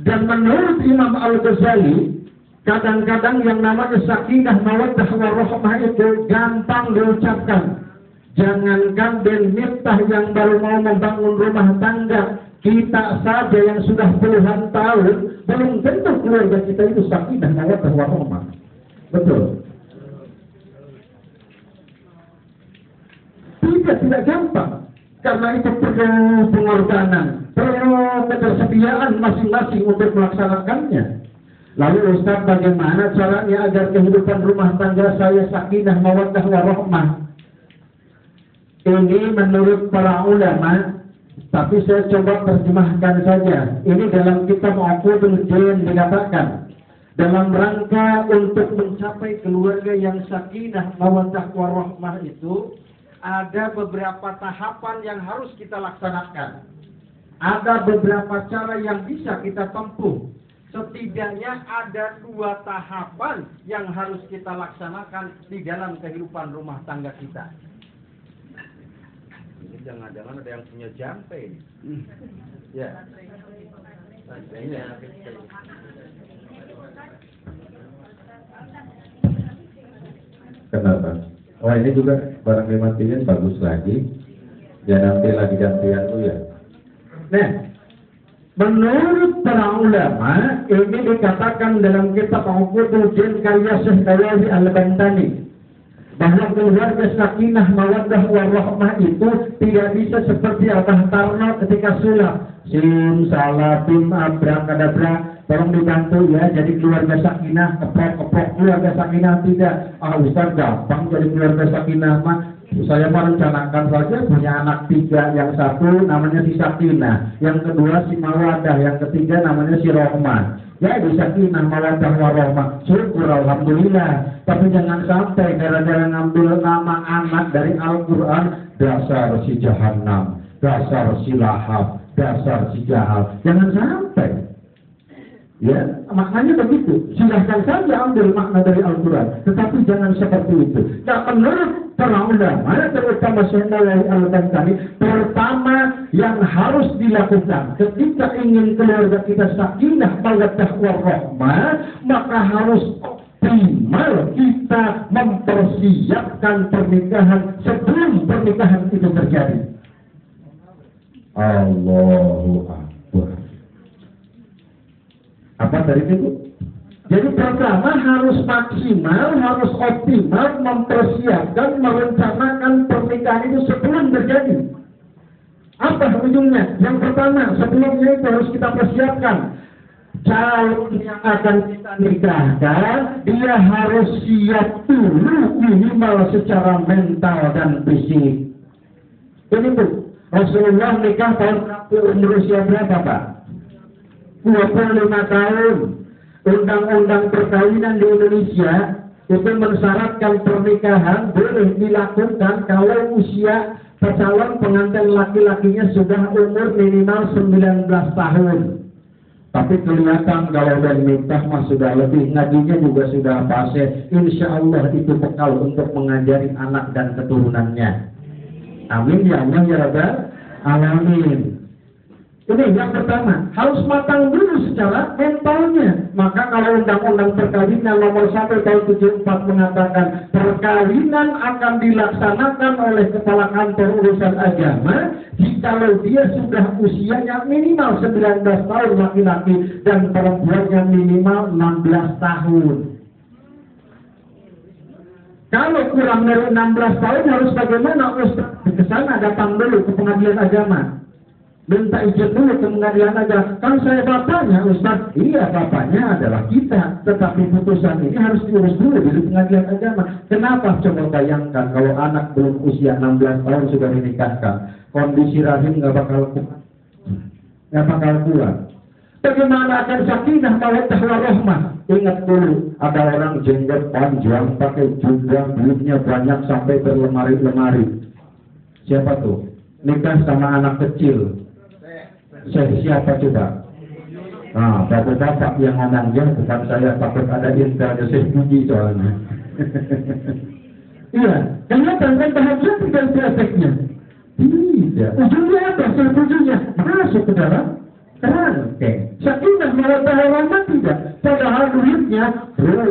Dan menurut Imam Al-Ghazali, kadang-kadang yang namanya sakinah, mawaddah, warahmah itu gampang diucapkan. Jangankan Ben Miftah yang baru mau membangun rumah tangga, kita saja yang sudah puluhan tahun, belum tentu keluarga kita itu sakinah, mawaddah, warahmah. Betul. Tidak gampang, karena itu perlu pengorbanan, perlu ketersediaan masing-masing untuk melaksanakannya. Lalu Ustaz, bagaimana caranya agar kehidupan rumah tangga saya sakinah, mawaddah, warahmah? Ini menurut para ulama, tapi saya coba terjemahkan saja. Ini dalam kitab Uqudul Jin dikatakan, dalam rangka untuk mencapai keluarga yang sakinah, mawaddah, warahmah itu ada beberapa tahapan yang harus kita laksanakan. Ada beberapa cara yang bisa kita tempuh. Setidaknya ada 2 tahapan yang harus kita laksanakan di dalam kehidupan rumah tangga kita. Ini jangan-jangan ada yang punya jampe. Ya. Kenapa? Oh ini juga barang dimatiin bagus lagi. Ya nanti lagi gantian tuh ya. Nah, menurut para ulama ini dikatakan dalam kitab Uqudul Jin karya Syekh Dawawi Al-Bantani, bahwa keluarga sakinah, mawaddah, warahmah itu tidak bisa seperti Abah Tarno ketika sulap. Sim, salah, tim, abrakadabra, tolong dibantu ya, jadi keluarga sakinah, keprok keluarga sakinah tidak. Ustaz gampang jadi keluarga sakinah mah. Saya merencanakan saja punya anak 3, yang satu namanya si Sakinah, yang kedua si Mawadah, yang ketiga namanya si Rohman. Ya bisa sakinah mawaddah warahmah, syukur alhamdulillah. Tapi jangan sampai gara-gara ngambil nama anak dari Al-Quran, dasar si Jahannam, dasar si Lahab, dasar si Jahal. Jangan sampai. Ya, maknanya begitu. Silahkan saja ambil makna dari Al-Quran, tetapi jangan seperti itu. Nah, menurut para ulama, terutama Syekh Nawawi Al-Bantani, pertama yang harus dilakukan ketika ingin keluarga kita sakinah mawaddah warahmah, maka harus optimal kita mempersiapkan pernikahan sebelum pernikahan itu terjadi. Allahu Akbar. Apa tadi itu? Jadi pertama harus maksimal, harus optimal mempersiapkan, merencanakan pernikahan itu sebelum terjadi. Apa ujungnya? Yang pertama, sebelumnya itu harus kita persiapkan. Calon yang akan kita nikahkan, dia harus siap dulu minimal secara mental dan fisik. Ini tuh, Rasulullah nikah tahun umur usia berapa, Pak? 25 tahun. Undang-undang perkawinan di Indonesia itu mensyaratkan pernikahan boleh dilakukan kalau usia calon pengantin laki-lakinya sudah umur minimal 19 tahun. Tapi kelihatan kalau udah nikah mah sudah lebih, ngajinya juga sudah fase. Insya Allah itu bekal untuk mengajari anak dan keturunannya. Amin ya Allah ya Rabbal Alamin. Ini yang pertama, harus matang dulu secara mentalnya. Maka kalau undang-undang perkawinan nomor 1 tahun 74 mengatakan perkawinan akan dilaksanakan oleh kepala kantor urusan agama jikalau dia sudah usianya minimal 19 tahun laki-laki dan perempuannya minimal 16 tahun. Kalau kurang dari 16 tahun harus bagaimana? Ustaz, ke sana datang dulu ke pengadilan agama. Minta izin dulu ke pengadilan agama. Kan saya bapaknya, Ustaz. Iya, bapaknya adalah kita. Tetapi putusan ini harus diurus dulu di pengadilan agama. Kenapa? Coba bayangkan kalau anak belum usia 16 tahun sudah dinikahkan. Kondisi rahim nggak bakal kuat. Bagaimana akan sakinah mawaddah warahmah? Ingat dulu, ada orang jenggot panjang, pakai jubah, duitnya banyak sampai berlemari-lemari. Siapa tuh? Nikah sama anak kecil. Siapa coba? Nah, bapak-bapak yang ngomongnya bukan saya, takut ada intelnya, saya puji soalnya. Iya, kelihatan kan bahagia tidak ada efeknya. Tidak. Ujungnya apa? Ujungnya masuk ke dalam kerangkeng. Sakinah mawaddah warahmah tidak. Padahal duitnya bro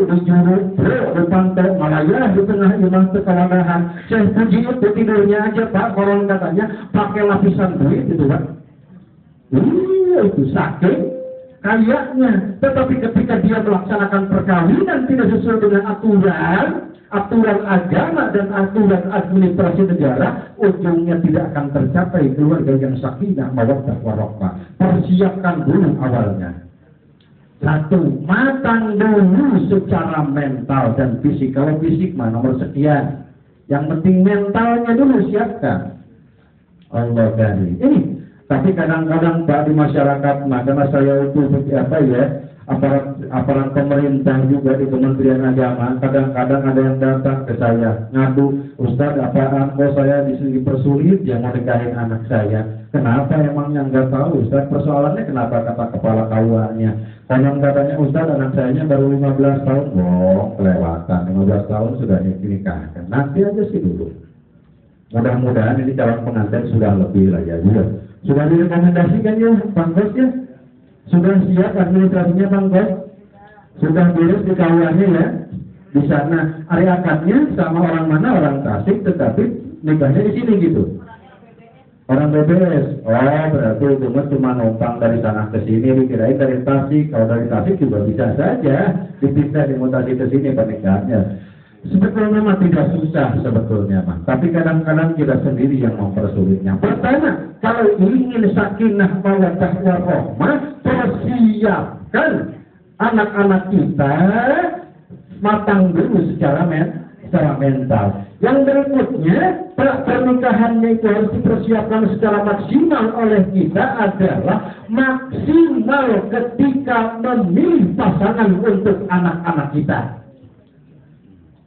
dipantau malayah di tengah imam kekalahan. Saya puji itu tidurnya aja Pak, koron katanya pakai lapisan duit itu Pak. Itu sakit kayaknya. Tetapi ketika dia melaksanakan perkawinan tidak sesuai dengan aturan agama dan aturan administrasi negara, ujungnya tidak akan tercapai keluarga yang sakinah mawaddah warahmah. Persiapkan dulu awalnya. 1, matang dulu secara mental dan fisik. Kalau fisik mah nomor sekian. Yang penting mentalnya dulu siapkan. Allah karim. Ini. Tapi kadang-kadang Pak di masyarakat, karena saya itu aparat pemerintah juga di Kementerian Agama, kadang-kadang ada yang datang ke saya ngadu, Ustaz apaan kok saya dipersulit ya mau nikahin anak saya. Kenapa emangnya nggak tahu Ustaz? Persoalannya kenapa kata kepala KUA-nya? Konon katanya Ustaz anak saya baru 15 tahun, kelewatan 15 tahun sudah dinikahkan. Nanti aja sih dulu. Mudah-mudahan ini calon pengantin sudah lebih lah ya. Sudah direkomendasikan ya Bang Bos ya? Sudah siap administrasinya Bang Bos? Sudah beres di KUA-nya ya? Di sana akadnya sama orang mana? Orang Tasik, tetapi nikahnya di sini gitu. Orang BBS. Oh berarti itu cuma numpang dari sana ke sini, dikirain dari Tasik. Kalau dari Tasik juga bisa saja dipindah dimutasi ke sini pernikahannya. Sebetulnya mah tidak susah sebetulnya mah, tapi kadang-kadang kita sendiri yang mempersulitnya. Pertama, kalau ingin sakinah mawaddah warahmah, persiapkan anak-anak kita matang dulu secara secara mental. Yang berikutnya, pernikahannya itu harus dipersiapkan secara maksimal oleh kita adalah maksimal ketika memilih pasangan untuk anak-anak kita.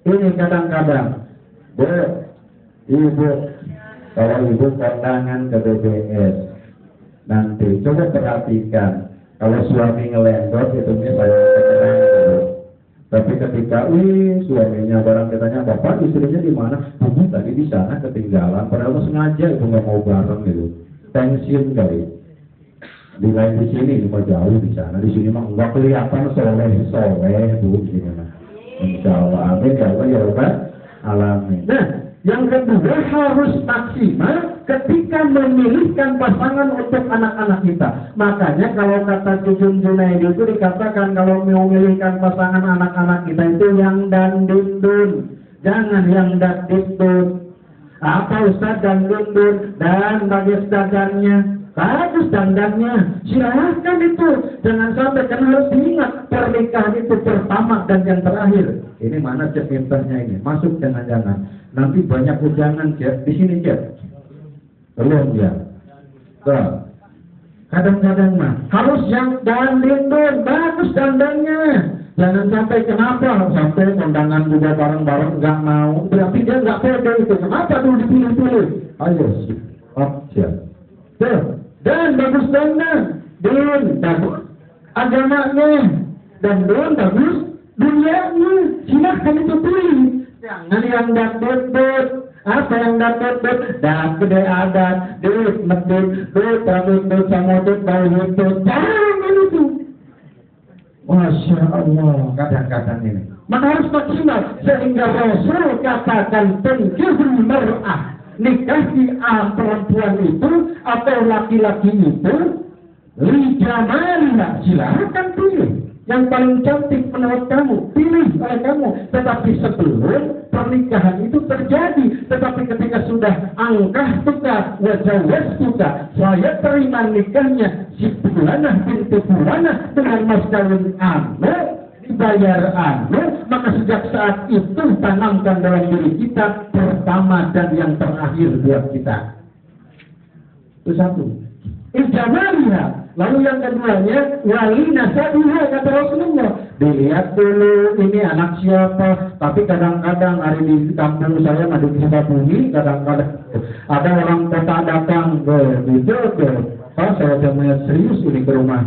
Ini kadang-kadang, Bu, Ibu, kalau Ibu kondangan ke BBS, nanti coba perhatikan, kalau suami ngelendot itu saya tenang dulu. Tapi ketika suaminya barang katanya, bapak istrinya di mana? Ibu tadi di sana ketinggalan, padahal sengaja itu nggak mau bareng gitu. Tension kali. Di lain di sini cuma jauh di sana, di sini mah nggak kelihatan soleh bu, gimana? Insya Allah, amin ya Allah ya Rabbal alamin. Nah, yang kedua harus maksimal ketika memilihkan pasangan untuk anak-anak kita. Makanya kalau kata Cucun Junaidi itu dikatakan kalau mau memilihkan pasangan anak-anak kita itu yang dandindun, jangan yang dandindun. Apa Ustaz dandindun dan bagus dandannya, bagus dandannya, silahkan itu. Jangan sampai, karena harus diingat pernikahan itu pertama dan yang terakhir. Ini mana cek pinternya ini, masuk jangan-jangan. Nanti banyak ujangan cek di sini cek. Belum ya. Tuh. Kadang-kadang mah harus yang dandindun, bagus dandannya. Jangan sampai kenapa sampai kondangan juga bareng-bareng nggak mau, berarti dia nggak pede itu. Kenapa dulu dipilih-pilih? Ayo sih, siap. Tuh. Dan bagus dandan, dan bagus agamanya, dan bagus dunianya. Silahkan itu pilih. Jangan yang dapet-dapet. Apa yang dapet-dapet? Dapet adat, duit medit, duit rambut, samudut, bau hitut. Jangan itu. Masya Allah, kadang-kadang ini. Maka harus maksimal sehingga Rasul katakan tenkihul mar'ah, nikahi perempuan itu atau laki-laki itu lijamalina, silakan pilih yang paling cantik menurut kamu, pilih oleh kamu. Tetapi sebelum pernikahan itu terjadi, tetapi ketika sudah angkah tuka wajawes tuka, saya terima nikahnya si fulanah binti fulanah dengan mas kawin anu, dibayar anu, maka sejak saat itu tanamkan dalam diri kita pertama dan yang terakhir buat kita. Itu satu. Ijamaliha. Lalu yang keduanya, wali nasabiha, kata Rasulullah. Dilihat dulu ini anak siapa. Tapi kadang-kadang hari di kampung saya di Sukabumi, kadang-kadang ada orang kota datang gitu. Pak, saya udah melihat serius ini ke rumah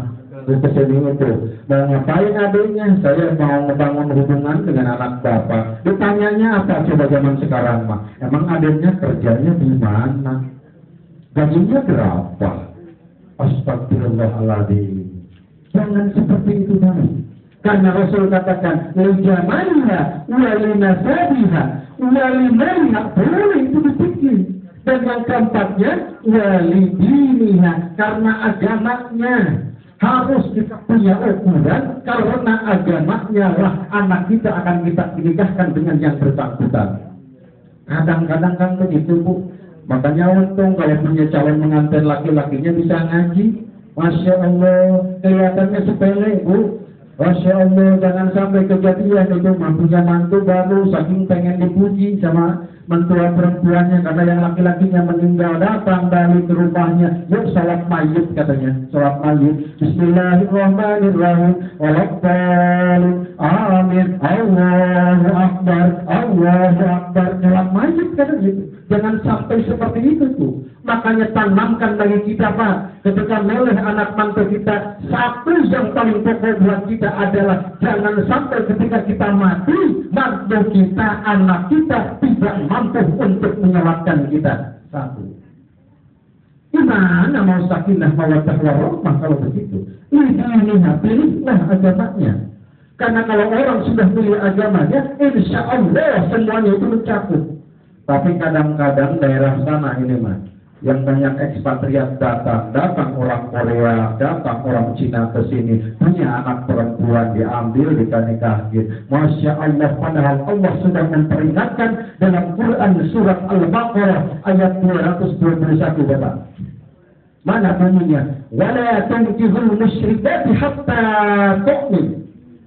kesini itu. Mau ngapain adiknya? Saya mau membangun hubungan dengan anak bapak. Ditanyanya apa coba zaman sekarang mah? Emang adiknya kerjanya di mana? Gajinya berapa? Astagfirullahaladzim. Jangan seperti itu dong. Karena Rasul katakan lijamaliha walinasabiha walimaliha, boleh itu dipikir. Dan yang keempatnya walidiniha, karena agamanya harus kita punya ukuran. Karena agamanya lah anak kita akan kita nikahkan dengan yang bersangkutan. Kadang-kadang kan begitu bu. Makanya untung kalau punya calon mengantin laki-lakinya bisa ngaji. Masya Allah, kelihatannya sepele bu. Masya Allah, jangan sampai kejadian itu punya mantu baru saking pengen dipuji sama mentua perempuannya, karena yang laki-lakinya meninggal datang dari ke rumahnya, yuk salat mayit katanya, salat mayit, Bismillahirrahmanirrahim, Walaupun amin, Allahu Akbar, salat mayit katanya gitu. Jangan sampai seperti itu tuh. Makanya tanamkan bagi kita Pak, ketika meleh anak mantu kita, satu yang paling pokok buat kita adalah jangan sampai ketika kita mati, mantu kita, anak kita tidak mampu untuk menyelamatkan kita. Satu. Gimana mau sakinah mawaddah warahmah kalau begitu? Pilihlah agamanya. Karena kalau orang sudah pilih agamanya, insya Allah semuanya itu mencakup. Tapi kadang-kadang daerah sana ini mah, yang banyak ekspatriat datang orang Korea, datang orang Cina ke sini, punya anak perempuan diambil dikanikahin. Masya Allah, padahal Allah sudah memperingatkan dalam Quran surat Al-Baqarah ayat 221 Bapak. Mana bunyinya? Wala tunkihul musyrikati hatta tu'min.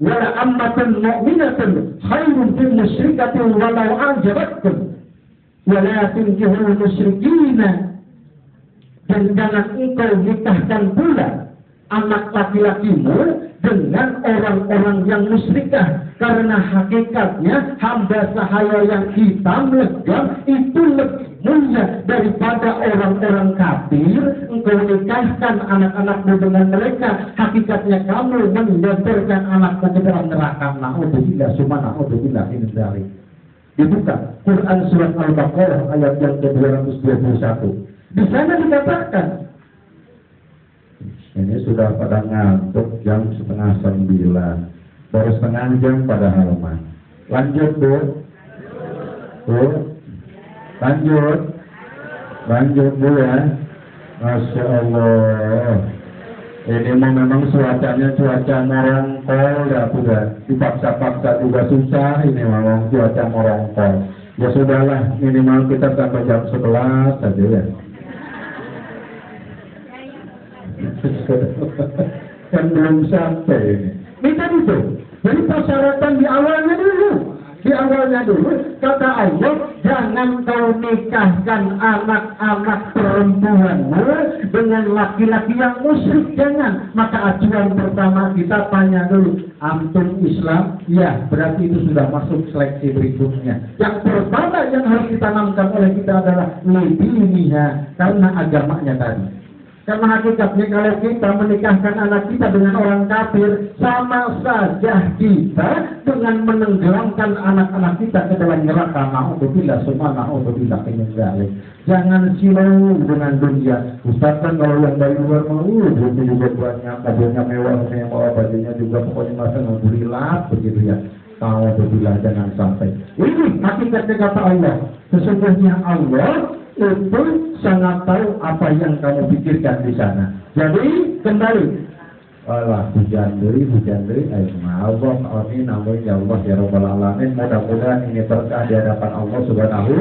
wala ammatun mu'minatun khairun min musyrikatin walau a'jabatkum wala tunkihul musyrikina. Dan jangan engkau nikahkan pula anak laki-lakimu dengan orang-orang yang musyrikah, karena hakikatnya hamba sahaya yang hitam legam itu lebih mulia daripada orang-orang kafir. Engkau nikahkan anak-anakmu dengan mereka, hakikatnya kamu menyebarkan anakmu ke dalam neraka. Na'udzubillah summa na'udzubillah min dzalik. Dibuka Quran surat Al-Baqarah ayat yang ke-221. Di sana dikatakan, ini sudah pada ngantuk jam 8:30, baru setengah jam pada halaman. Lanjut Bu, lanjut Bu ya. Masya Allah, ini memang cuacanya cuaca morongkol ya, sudah dipaksa-paksa juga susah. Ini memang cuaca morongkol. Ya sudahlah, minimal kita sampai jam 11 saja ya. Kan belum sampai ini. Minta itu. Jadi persyaratan di awalnya dulu. Kata Allah, jangan kau nikahkan anak-anak perempuanmu dengan laki-laki yang musyrik, jangan. Maka acuan pertama kita tanya dulu, antum Islam? Ya, berarti itu sudah masuk seleksi berikutnya. Yang pertama yang harus ditanamkan oleh kita adalah lidiniha, karena agamanya tadi. Karena hakikatnya kalau kita menikahkan anak kita dengan orang kafir, sama saja kita dengan menenggelamkan anak-anak kita ke dalam neraka. Na'udzubillah summa na'udzubillah min dzalik. Jangan silau dengan dunia. Ustaz kan kalau yang dari luar mau duitnya juga banyak, mobilnya mewah, bajunya juga pokoknya masa alhamdulillah begitu ya. Na'udzubillah, jangan sampai. Ini hakikatnya kata Allah. Sesungguhnya Allah itu sangat tahu apa yang kamu pikirkan di sana. Jadi kembali, Allah hujan diri, Allah, amin, amin, ya Allah, ya Rabbal Alamin. Mudah-mudahan ini berkah di hadapan Allah Subhanahu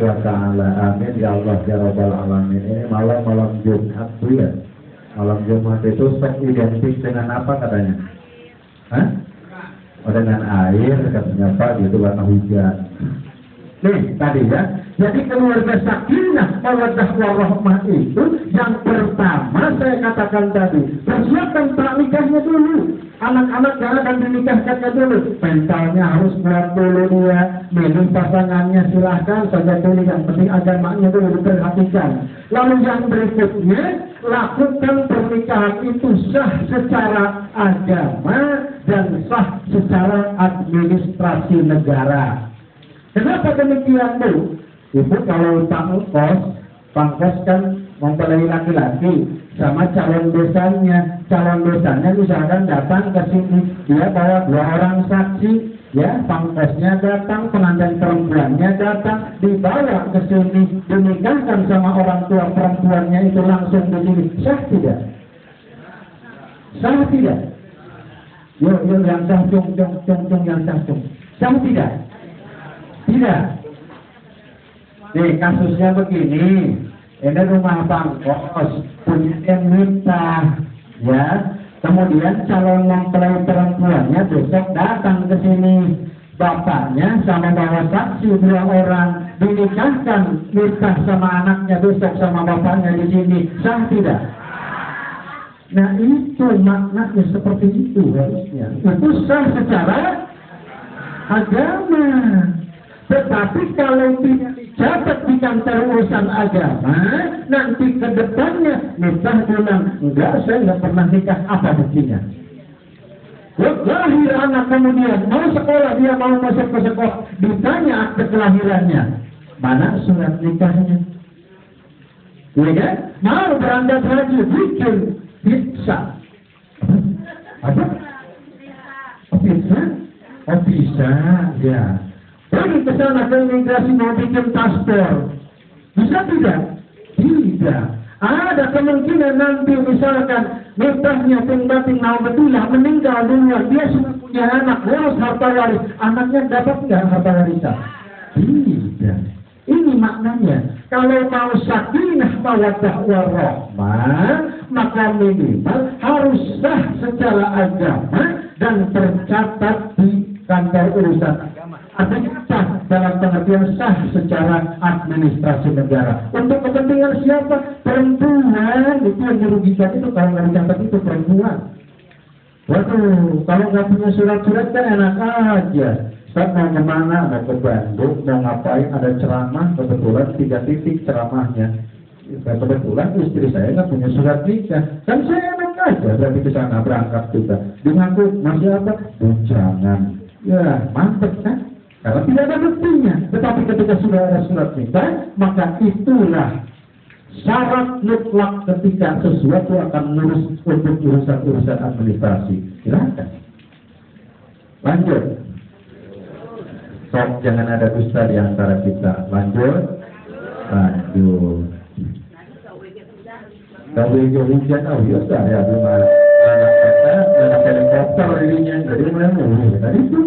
wa Ta'ala. Amin, ya Allah, ya Rabbal Alamin. Ini malam Jumat tuh ya. Malam Jumat itu identik dengan apa katanya? Hah? Oh, dengan air, katanya Pak, itu warna hujan. Nih tadi ya. Jadi keluarga sakinah mawaddah warahmah itu yang pertama saya katakan tadi, persiapkan pranikahnya dulu. Anak-anak jangan dinikahkannya dulu. Mentalnya harus kuat dulu dia. Milih pasangannya silahkan saja dulu, yang penting agamanya dulu diperhatikan. Lalu yang berikutnya, lakukan pernikahan itu sah secara agama dan sah secara administrasi negara. Kenapa demikian Bu? Ibu kalau pangkos kan mempelai laki-laki sama calon besannya misalkan datang ke sini, dia bawa 2 orang saksi, ya pangkosnya datang, pengantin perempuannya datang, dibawa ke sini, dinikahkan sama orang tua perempuannya itu langsung di sini, sah tidak? Sah tidak? Yuk yang sah, cung yang sah, sah tidak? Tidak. Nih kasusnya begini, ini rumah pangkos punya minta, ya. Kemudian calon mempelai perempuannya besok datang ke sini, bapaknya sama bawa saksi 2 orang, dinikahkan, nikah sama anaknya besok sama bapaknya di sini, sah tidak? Nah itu maknanya seperti itu harusnya. Itu sah secara agama. Tetapi kalau tidak dicatat di kantor urusan agama, nanti ke depannya nikah bilang, enggak, saya nggak pernah nikah, apa buktinya? Lahir anak kemudian mau sekolah, dia mau masuk ke sekolah, ditanya akte kelahirannya, mana surat nikahnya? Ya kan? Mau berangkat haji, bikin bisa. Apa? Bisa? Oh bisa, ya. Pergi ke sana ke imigrasi mau bikin paspor, bisa tidak? Tidak. Ada kemungkinan nanti misalkan nikahnya ting-ting naudzubillah meninggal dunia, dia sudah punya anak, harus harta waris, anaknya dapat nggak harta warisan? Tidak. Ini maknanya. Kalau mau sakinah mawaddah warahmah, maka minimal harus sah secara agama dan tercatat di kantor urusan agama. Artinya sah dalam pengertian sah secara administrasi negara. Untuk kepentingan siapa? Perempuan. Itu yang dirugikan itu kalau nggak dicatat itu perempuan. Waduh, kalau nggak punya surat-surat kan enak aja. Ustaz mau kemana? Mau ke Bandung, mau ngapain? Ada ceramah, kebetulan 3 titik ceramahnya. Kebetulan istri saya nggak punya surat nikah, kan saya enak aja berarti ke sana berangkat juga. Mengaku masih apa? Bujangan. Ya mantep kan? Karena tidak ada buktinya. Tetapi ketika sudah ada surat nikah, maka itulah syarat mutlak ketika sesuatu akan ngurus untuk urusan-urusan administrasi. Silakan. Lanjut. Sok jangan ada dusta di antara kita. Lanjut. Kalau itu hujan, oh iya saya belum anak kata, anak helikopter dirinya, jadi mulai tadi itu.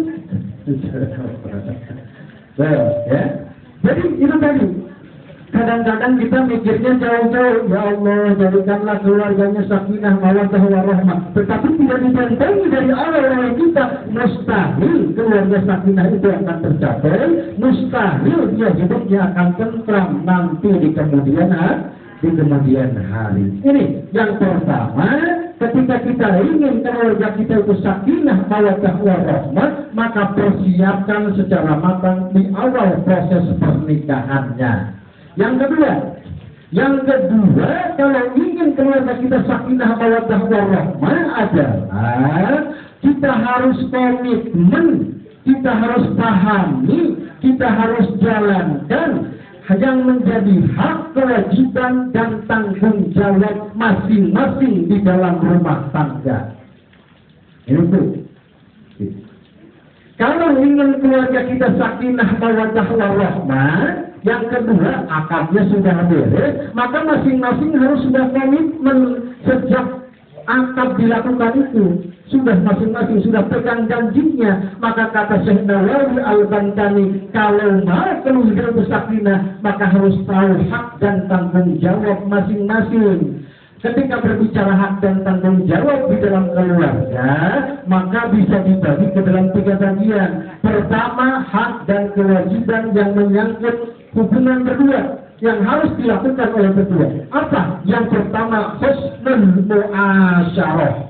Ya. Jadi itu tadi. Kadang-kadang kita mikirnya jauh-jauh, ya Allah, jadikanlah keluarganya sakinah, mawaddah warahmah. Tetapi tidak dibentengi dari awal oleh kita. Mustahil keluarga sakinah itu akan tercapai, mustahil dia hidupnya akan tentram nanti di kemudian hari. Ini yang pertama, ketika kita ingin keluarga kita itu sakinah, mawaddah warahmah, maka persiapkan secara matang di awal proses pernikahannya. Yang kedua, kalau ingin keluarga kita sakinah mawaddah warahmah adalah kita harus komitmen, kita harus pahami, kita harus jalankan yang menjadi hak, kewajiban dan tanggung jawab masing-masing di dalam rumah tangga. Itu. Kalau ingin keluarga kita sakinah mawaddah warahmah, yang kedua, akadnya sudah beres, maka masing-masing harus sudah komitmen sejak akad dilakukan itu. Sudah masing-masing sudah pegang janjinya. Maka kata Syekh Nawawi Al-Bantani, kalau mau keluarga itu sakinah, maka harus tahu hak dan tanggung jawab masing-masing. Ketika berbicara hak dan tanggung jawab di dalam keluarga, maka bisa dibagi ke dalam 3 bagian. Pertama, hak dan kewajiban yang menyangkut hubungan berdua yang harus dilakukan oleh berdua. Apa? Yang pertama, husnul muasyarah.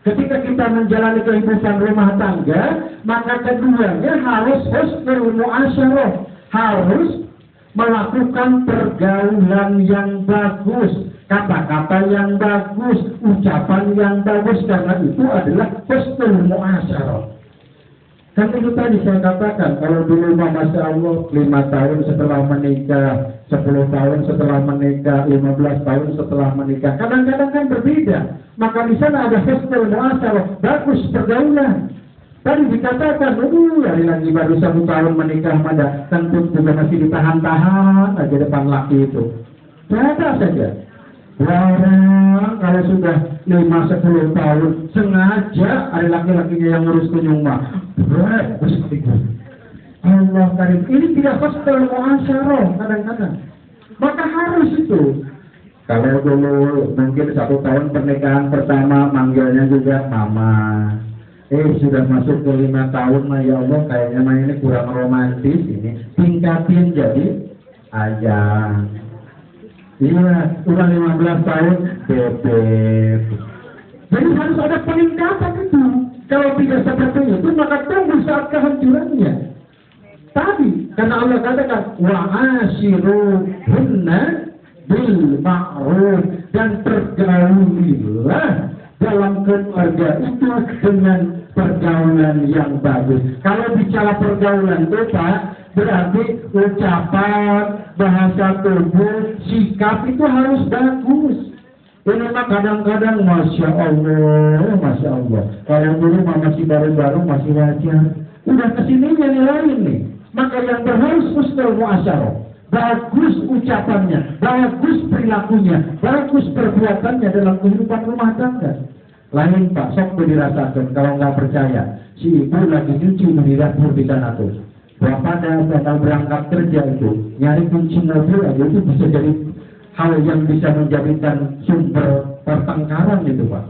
Ketika kita menjalani kehidupan rumah tangga, maka keduanya harus husnul muasyarah, harus melakukan pergaulan yang bagus, kata-kata yang bagus, ucapan yang bagus, karena itu adalah husnul muasyarah. Kan itu tadi saya katakan, kalau dulu Masya Allah 5 tahun setelah menikah, 10 tahun setelah menikah, 15 tahun setelah menikah, kadang-kadang kan berbeda. Maka di sana ada husnul muasyarah, bagus pergaulan. Tadi dikatakan, hari lagi baru 1 tahun menikah, tentu juga masih ditahan-tahan aja depan laki itu. Berada saja. Orang kalau sudah 5-10 tahun sengaja ada laki-lakinya yang ngurus kunyung mah. Allah karim, ini tidak husnul muasyarah kadang-kadang. Maka harus itu. Kalau dulu mungkin 1 tahun pernikahan pertama manggilnya juga mama. Sudah masuk ke 5 tahun mah ya Allah kayaknya mah ini kurang romantis ini. Tingkatin jadi ayah. Iya, udah 15 tahun bebek. Jadi harus ada peningkatan itu. Kalau tidak seperti itu, maka tunggu saat kehancurannya. Tadi, karena Allah katakan, wa'ashiruhunna bil ma'ruf, dan pergaulilah dalam keluarga itu dengan pergaulan yang bagus. Kalau bicara pergaulan itu Pak, berarti ucapan, bahasa tubuh, sikap itu harus bagus. Ini mah kadang-kadang Masya Allah. Kalau dulu masih baru-baru, masih wajar. Udah kesininya nih lain nih. Maka yang harus husnul muasyarah. Bagus ucapannya, bagus perilakunya, bagus perbuatannya dalam kehidupan rumah tangga. Lain Pak, sok dirasakan. Kalau nggak percaya, si ibu lagi nyuci di dapur di sana tuh. Bapak datang berangkat kerja itu, nyari kunci mobil aja itu bisa jadi hal yang bisa menjadikan sumber pertengkaran itu Pak.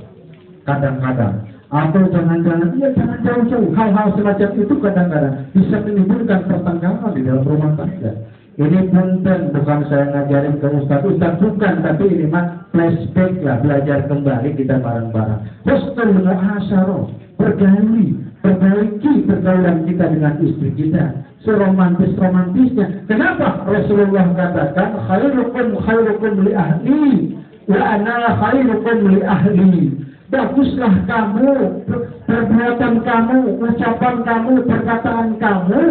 Kadang-kadang Atau jangan-jangan, ya jangan jauh-jauh. Hal-hal semacam itu kadang-kadang bisa menimbulkan pertengkaran di dalam rumah tangga. Ini punten, bukan saya ngajarin ke Ustaz bukan, tapi ini mah flashback lah, belajar kembali kita bareng-bareng. Husnul mu'asyarah, perbaiki pergaulan kita dengan istri kita, seromantis-romantisnya. Kenapa Rasulullah katakan khairukum li ahli wa ana khairukum li ahli. Baguslah kamu, perbuatan kamu, ucapan kamu, perkataan kamu,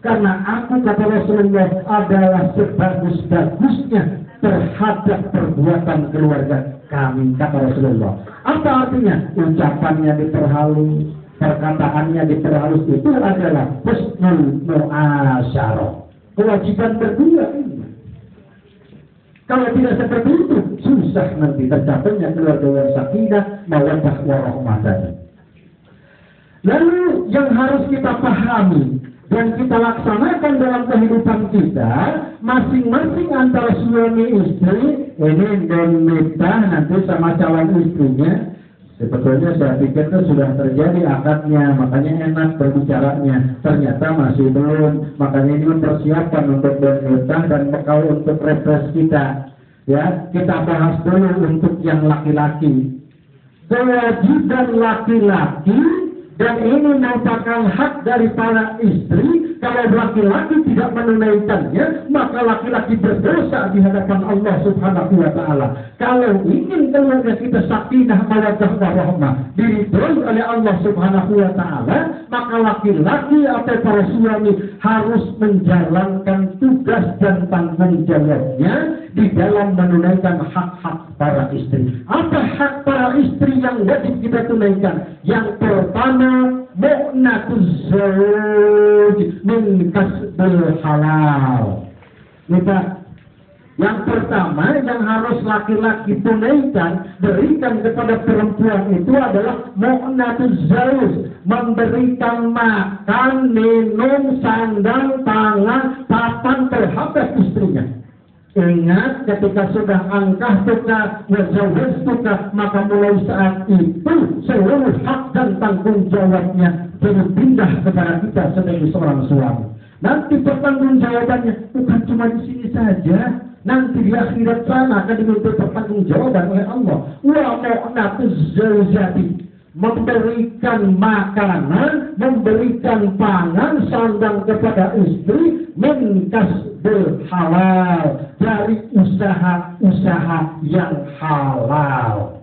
karena aku, kata Rasulullah, adalah sebagus-bagusnya terhadap perbuatan keluarga kami, kata Rasulullah. Apa artinya? Ucapannya diperhalus, perkataannya diperhalus, itu adalah husnul mu'asyarah. Kewajiban berdua ini. Kalau tidak seperti itu, susah nanti tercapainya keluarga yang sakinah, mawaddah warahmah tadi. Lalu yang harus kita pahami dan kita laksanakan dalam kehidupan kita, masing-masing antara suami istri, ini menikah nanti sama calon istrinya. Sebetulnya saya pikir itu sudah terjadi akadnya, makanya enak berbicaranya. Ternyata masih belum, makanya ini mempersiapkan untuk menikah dan bekal untuk refresh kita. Ya, kita bahas dulu untuk yang laki-laki. Kewajiban laki-laki, dan ini merupakan hak dari para istri. Kalau laki-laki tidak menunaikannya, maka laki-laki berdosa di hadapan Allah Subhanahu wa Ta'ala. Kalau ingin keluarga kita sakinah, mawaddah warahmah, diridhoi oleh Allah Subhanahu wa Ta'ala, maka laki-laki atau para suami harus menjalankan tugas dan tanggung jawabnya di dalam menunaikan hak-hak para istri. Apa hak para istri yang wajib kita tunaikan? Yang pertama, mu'natuz zawj min kasbil halal. Yang pertama yang harus laki-laki tunaikan, berikan kepada perempuan itu adalah mu'natuz zawj, memberikan makan, minum, sandang, pangan, papan terhadap istrinya. Ingat, ketika sudah angkah tukar, wajawaz tukar, maka mulai saat itu seluruh hak dan tanggung jawabnya berpindah kepada kita sebagai seorang suami. Nanti pertanggungjawabannya bukan cuma di sini saja, nanti di akhirat sana akan diminta pertanggungjawaban oleh Allah. Wa mu'natuz zawjati, memberikan makanan, memberikan pangan, sandang kepada istri, min kasbil halal, dari usaha-usaha yang halal.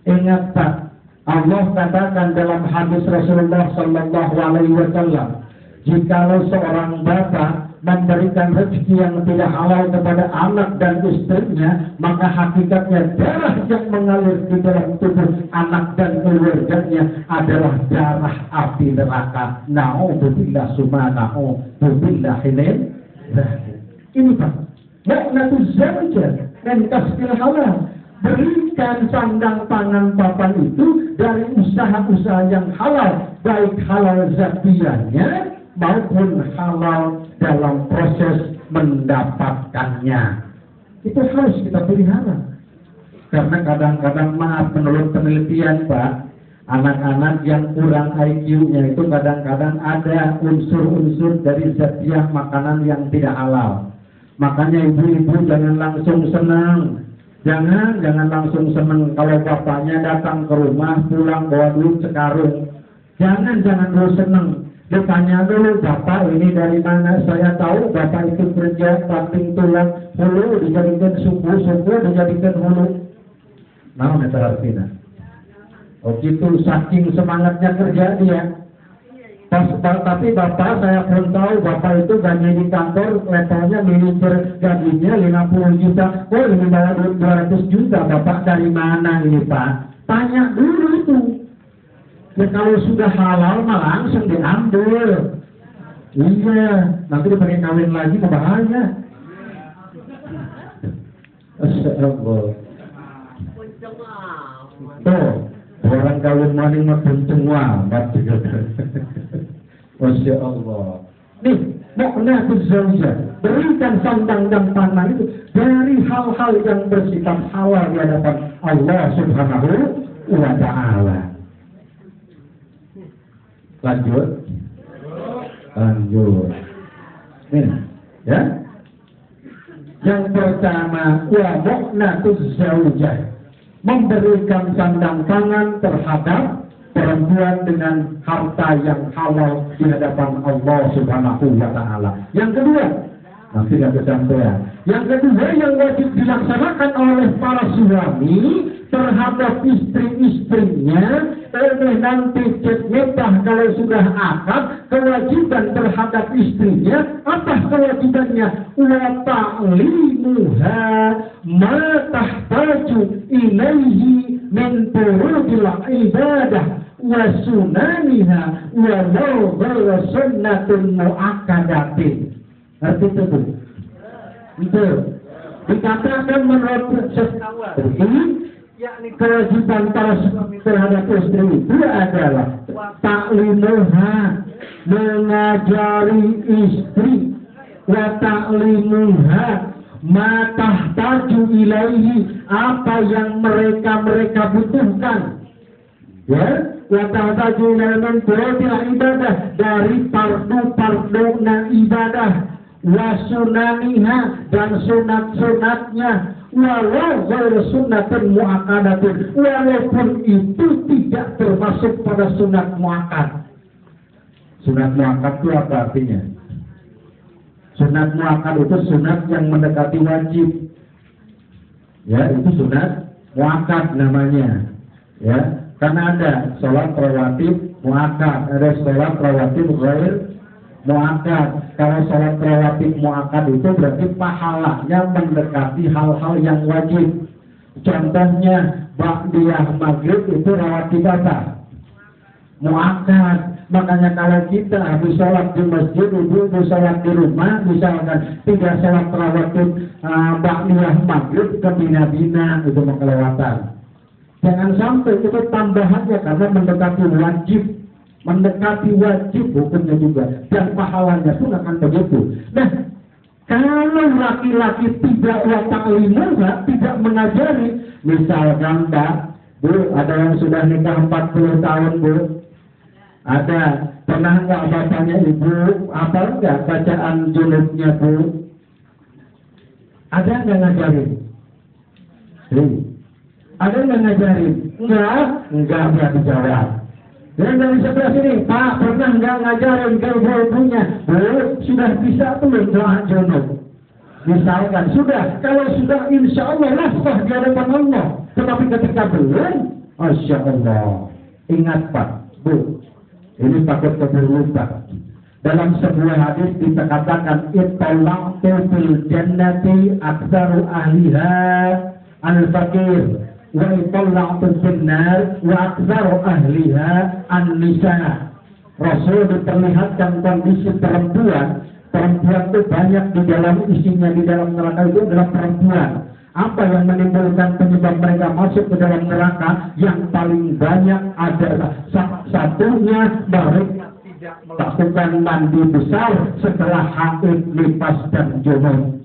Ingat tak, Allah katakan dalam hadis Rasulullah Sallallahu Alaihi Wasallam, jikalau seorang bapak memberikan rezeki yang tidak halal kepada anak dan istrinya, maka hakikatnya darah yang mengalir di dalam tubuh anak dan keluarganya adalah darah api neraka. Na'udzubillah summa na'udzubillah hinin. Ini Pak, mu'natuz zawjah dan kasbil halal. Berikan sandang pangan papan itu dari usaha-usaha yang halal, baik halal zatiannya maupun halal dalam proses mendapatkannya. Itu harus kita pelihara. Karena kadang-kadang, maaf, menurut penelitian Pak, anak-anak yang kurang IQ-nya itu kadang-kadang ada unsur-unsur dari zatiah makanan yang tidak halal. Makanya ibu-ibu jangan langsung senang. Jangan langsung senang kalau bapaknya datang ke rumah, pulang bawa duit sekarung. Jangan dulu senang. Ditanya dulu, bapak ini dari mana? Saya tahu bapak itu kerja banting tulang, hulu dijadikan suku dijadikan hulu. Nah, artinya. Oh gitu, saking semangatnya kerja dia. Tapi bapak, saya pun tahu bapak itu gaji di kantor levelnya manajer, gajinya 50 juta. Oh ini bawa 200 juta, bapak dari mana ini Pak? Tanya dulu itu. Ya kalau sudah halal mah langsung diambil. Iya, nanti dipakai kawin lagi bahaya. Astagfirullah. Tuh, orang kawin maning mah kenceng amat. Masya Allah. Nih, mu'natuz zawjah, berikan sandang dan pangan itu dari hal-hal yang bersifat halal di hadapan Allah Subhanahu wa Ta'ala. Lanjut. Ini, ya. Yang pertama, wa mu'natuz zaujah, memberikan sandang pangan terhadap perempuan dengan harta yang halal di hadapan Allah Subhanahu wa taala. Yang kedua, nanti tidak kesampaian. Yang kedua yang wajib dilaksanakan oleh para suami terhadap istri-istrinya, nanti nikah kalau sudah akad, kewajiban terhadap istrinya apa kewajibannya? Wa ta'limuha ma tahtaju ilaihi min turudil ibadah wa sunaniha wa lawal sunnatul mu'akkadatin. Arti itu tuh. Itu dikatakan menurut ini, yakni kewajiban para suami terhadap istri itu adalah ta'limuha, mengajari istri, wa ta'limuha ma tahtaju ilaihi, apa yang mereka butuhkan, ya, wa tahtaju ilaihi min furudil ibadah, dari fardu ibadah, wa sunaniha, dan sunat-sunatnya, walau ghairu sunnatin mu'akkadatin, walaupun itu tidak termasuk pada sunat muakkad. Sunat muakkad itu apa artinya? Sunat muakkad itu sunat yang mendekati wajib. Ya, itu sunat muakkad namanya. Ya, karena ada sholat rawatib muakkad, ada sholat rawatib ghair muakkad. Kalau sholat rawatib muakkad itu berarti pahalanya mendekati hal-hal yang wajib. Contohnya ba'diyah maghrib itu rawatib apa? Muakkad. Makanya kalau kita habis sholat di masjid, habis sholat di rumah, misalkan tidak sholat rawatib ba'diyah maghrib ke bina-bina, itu kelewatan. Jangan sampai itu tambahannya karena mendekati wajib. Mendekati wajib hukumnya juga, dan pahalanya pun akan begitu. Nah, kalau laki-laki tidak wa ta'limuha, tidak mengajari, misalkan Mbak, Bu, ada yang sudah nikah 40 tahun, Bu, ada, pernah nggak bapaknya Ibu apa nggak bacaan junubnya, Bu? Ada nggak ngajarin? Ada nggak ngajarin? Enggak berarti jawab. Dan dari sebelah sini, Pak, pernah nggak ngajarin ke ibu-ibunya? Sudah bisa belum doa junub? Misalkan, sudah. Kalau sudah, insya Allah sah di hadapan Allah. Tetapi ketika belum, Masya Allah. Ingat Pak, Bu, ini takut keburu lupa. Dalam sebuah hadis dikatakan, Ittalaqtu fil jannati aktsaru ahliha al-fakir. Wa italla'tu finnar wa aktsaru ahliha an-nisa. Rasul diperlihatkan kondisi perempuan itu banyak di dalam isinya di dalam neraka itu adalah perempuan. Apa yang menimbulkan penyebab mereka masuk ke dalam neraka? Yang paling banyak adalah satunya mereka tidak melakukan mandi besar setelah haid, nifas dan junub.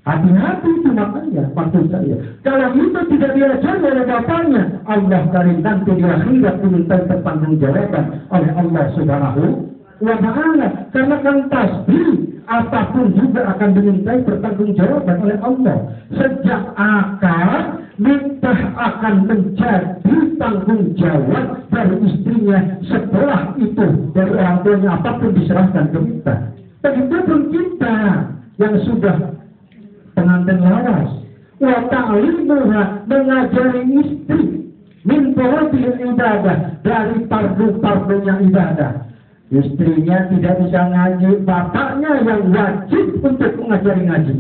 Hati-hati itu makanya, maksud saya. Kalau itu tidak diajari oleh bapaknya, Allah karim nanti di akhirat diminta pertanggungjawaban oleh Allah Subhanahu wa taala. Karena kan pasti apapun juga akan dimintai pertanggungjawaban oleh Allah. Sejak akad nikah akan menjadi tanggung jawab dari istrinya. Setelah itu dari orang tuanya apapun diserahkan ke kita. Begitupun kita yang sudah pengantin lawas, wa ta'limuha, mengajari istri min furudil ibadah, dari fardu-fardunya ibadah. Istrinya tidak bisa ngaji, bapaknya yang wajib untuk mengajari ngaji.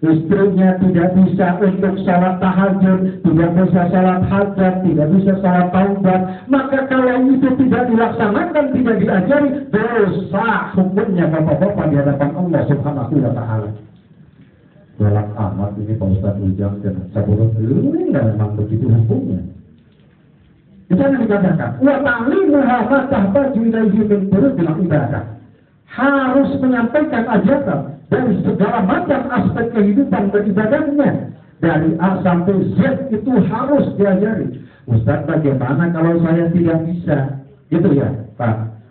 Istrinya tidak bisa untuk salat tahajud, tidak bisa salat hajat, tidak bisa salat taubat. Maka kalau itu tidak dilaksanakan, tidak diajari, dosa hukumnya bapak-bapak di hadapan Allah Subhanahu wa taala. Galak amat ini Pak Ustadz Ujang dan Saburut ini nggak memang begitu hukumnya. Di sana dikatakan, wa ta'limuha ma tahtaju ilaihi min furudil ibadah. Harus menyampaikan ajaran dari segala macam aspek kehidupan beribadahnya. Dari A sampai Z itu harus diajari. Ustadz, bagaimana kalau saya tidak bisa? Gitu ya, Pak.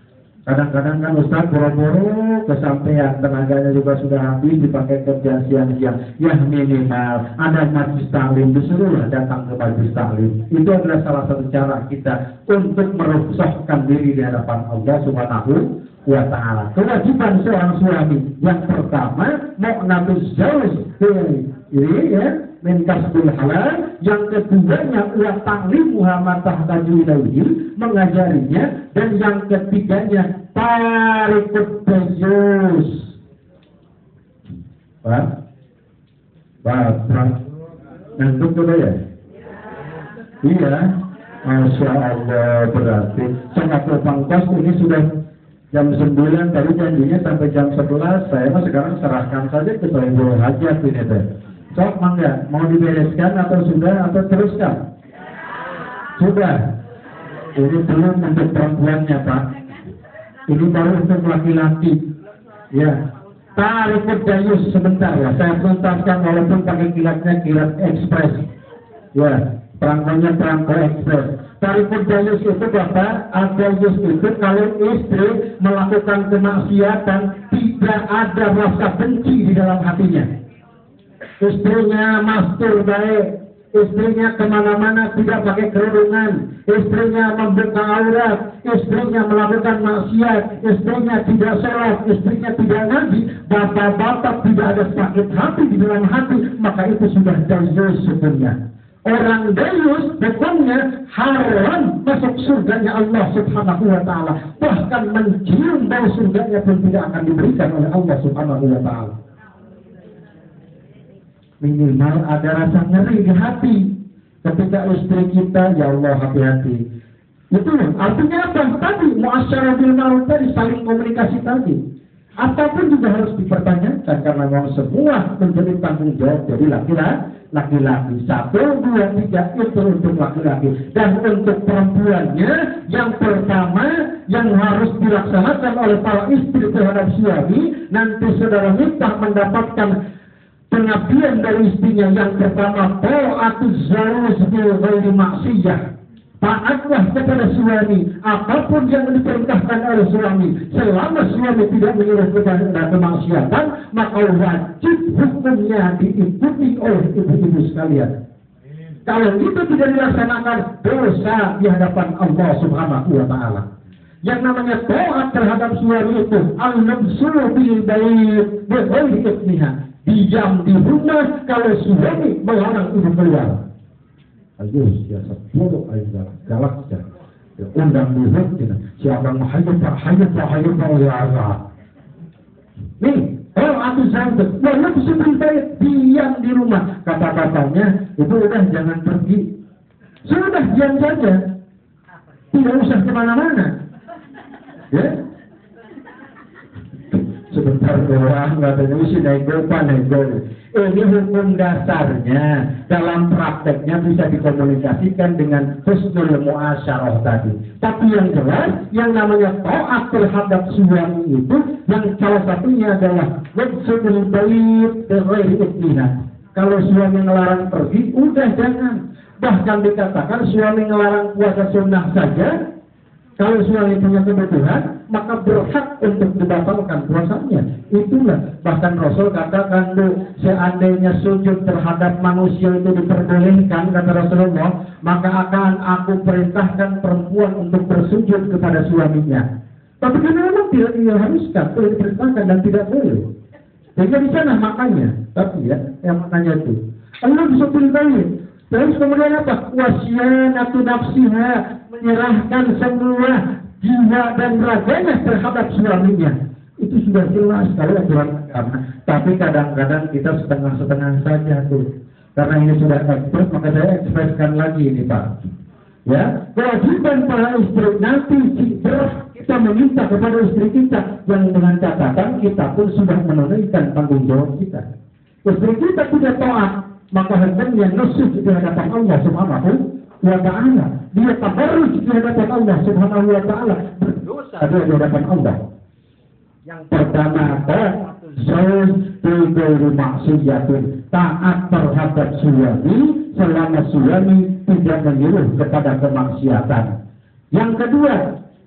Kadang-kadang kan Ustaz boro-boro kesampaian, tenaganya juga sudah habis dipakai kerja siang-siang. Ya minimal ada majlis taklim, disuruhlah datang ke majlis taklim. Itu adalah salah satu cara kita untuk merusakkan diri di hadapan Allah Subhanahu wa Ta'ala. Kewajiban seorang suami yang pertama mu'nabuz zawj, ini ya, min kasbul halal. Yang keduanya wa ta'limuha ma tahtaju ilaihi, mengajarinya. Dan yang ketiganya tarikut dayus. Pak ngantuk tuh ya? Iya. Masya Allah, berarti sangat pangkos. Ini sudah jam 9, tadi janjinya sampai jam 11. Saya mah sekarang serahkan saja ke Sohibul Hajat ini teh. Sok mangga, mau dibereskan atau sudah atau teruskan? Sudah. Ini belum untuk perempuannya, Pak. Ini baru untuk laki-laki. Ya. Tarikut dayus sebentar ya. Saya tuntaskan walaupun pakai kilatnya kilat ekspres. Ya. Perangkonya perangko ekspres. Tarikut dayus itu Bapak, dayus itu kalau istri melakukan kemaksiatan tidak ada rasa benci di dalam hatinya. Istrinya mastur baik, istrinya kemana-mana tidak pakai kerudungan, istrinya membuka aurat, istrinya melakukan maksiat, istrinya tidak sholat, istrinya tidak ngaji, bapak-bapak tidak ada sakit hati di dalam hati, maka itu sudah dayus hukumnya. Orang dayus hukumnya haram masuk surganya Allah Subhanahu wa Ta'ala, bahkan mencium bau surganya pun tidak akan diberikan oleh Allah Subhanahu wa Ta'ala. Minimal ada rasa ngeri di hati ketika istri kita, ya Allah hati-hati. Itu artinya apa? Tadi muasyarah bil ma'ruf tadi, saling komunikasi tadi. Apapun juga harus dipertanyakan karena memang semua menjadi tanggung jawab dari laki-laki. 1, 2, 3 itu untuk laki-laki. Dan untuk perempuannya, yang pertama yang harus dilaksanakan oleh para istri terhadap suami, nanti saudara minta mendapatkan pengabdian dari istrinya. Yang pertama, ta'atuz zawj bil ghairi maksiyah. Taatlah kepada suami apapun yang diperintahkan oleh suami, selama suami tidak menyuruh kepada kemaksiatan, maka wajib hukumnya diikuti oleh ibu-ibu sekalian. Kalau itu tidak dilaksanakan, dosa di hadapan Allah Subhanahu wa Ta'ala. Yang namanya taat terhadap suami itu al-nafsu bil bait bi ghairi idniha. Diam di rumah kalau suami melarang ibu keluar. Ayo, siapa bodoh aja, galak saja. Undang dulu, siapa mau hayat ya Allah. Nih, kalau aku sampai, lalu bisa berita diam di rumah. Kata-katanya, itu udah jangan pergi. Sudah diam saja, tidak usah kemana-mana. Ya. Sebentar doang, katanya usia naik gopa. Ini hukum dasarnya dalam prakteknya bisa dikomunikasikan dengan husnul muasyarah tadi. Tapi yang jelas, yang namanya taat terhadap suami itu, yang salah satunya adalah wajibul bait ghairi idniha. Kalau suami ngelarang pergi, udah jangan. Bahkan dikatakan suami ngelarang puasa sunnah saja, kalau suami punya kebutuhan, maka berhak untuk dibatalkan puasanya. Itulah bahkan Rasul katakan, seandainya sujud terhadap manusia itu diperbolehkan, kata Rasulullah, maka akan aku perintahkan perempuan untuk bersujud kepada suaminya. Tapi memang tidak diharuskan, tidak diperintahkan dan tidak boleh. Sehingga di sana makanya, tapi ya, yang maknanya itu Allah bisa perintahkan. Terus kemudian apa? Wasyanatu nafsiha, menyerahkan semua jiwa dan raganya terhadap suaminya. Itu sudah jelas kalau aturan agama. Tapi kadang-kadang kita setengah-setengah saja tuh. Karena ini sudah ekspres, maka saya ekspreskan lagi ini Pak. Ya, kewajiban para istri nanti kita meminta kepada istri kita yang dengan catatan kita pun sudah menunaikan tanggung jawab kita. Istri kita tidak taat, maka hendaknya nusuk di hadapan Allah Subhanahu wa Ta'ala. Dia tabarruj di hadapan Allah Subhanahu wa Ta'ala, berdosa di hadapan Allah. Yang pertama, zawj bil ghairi maksiyatun, taat terhadap suami selama suami tidak menyuruh kepada kemaksiatan. Yang kedua,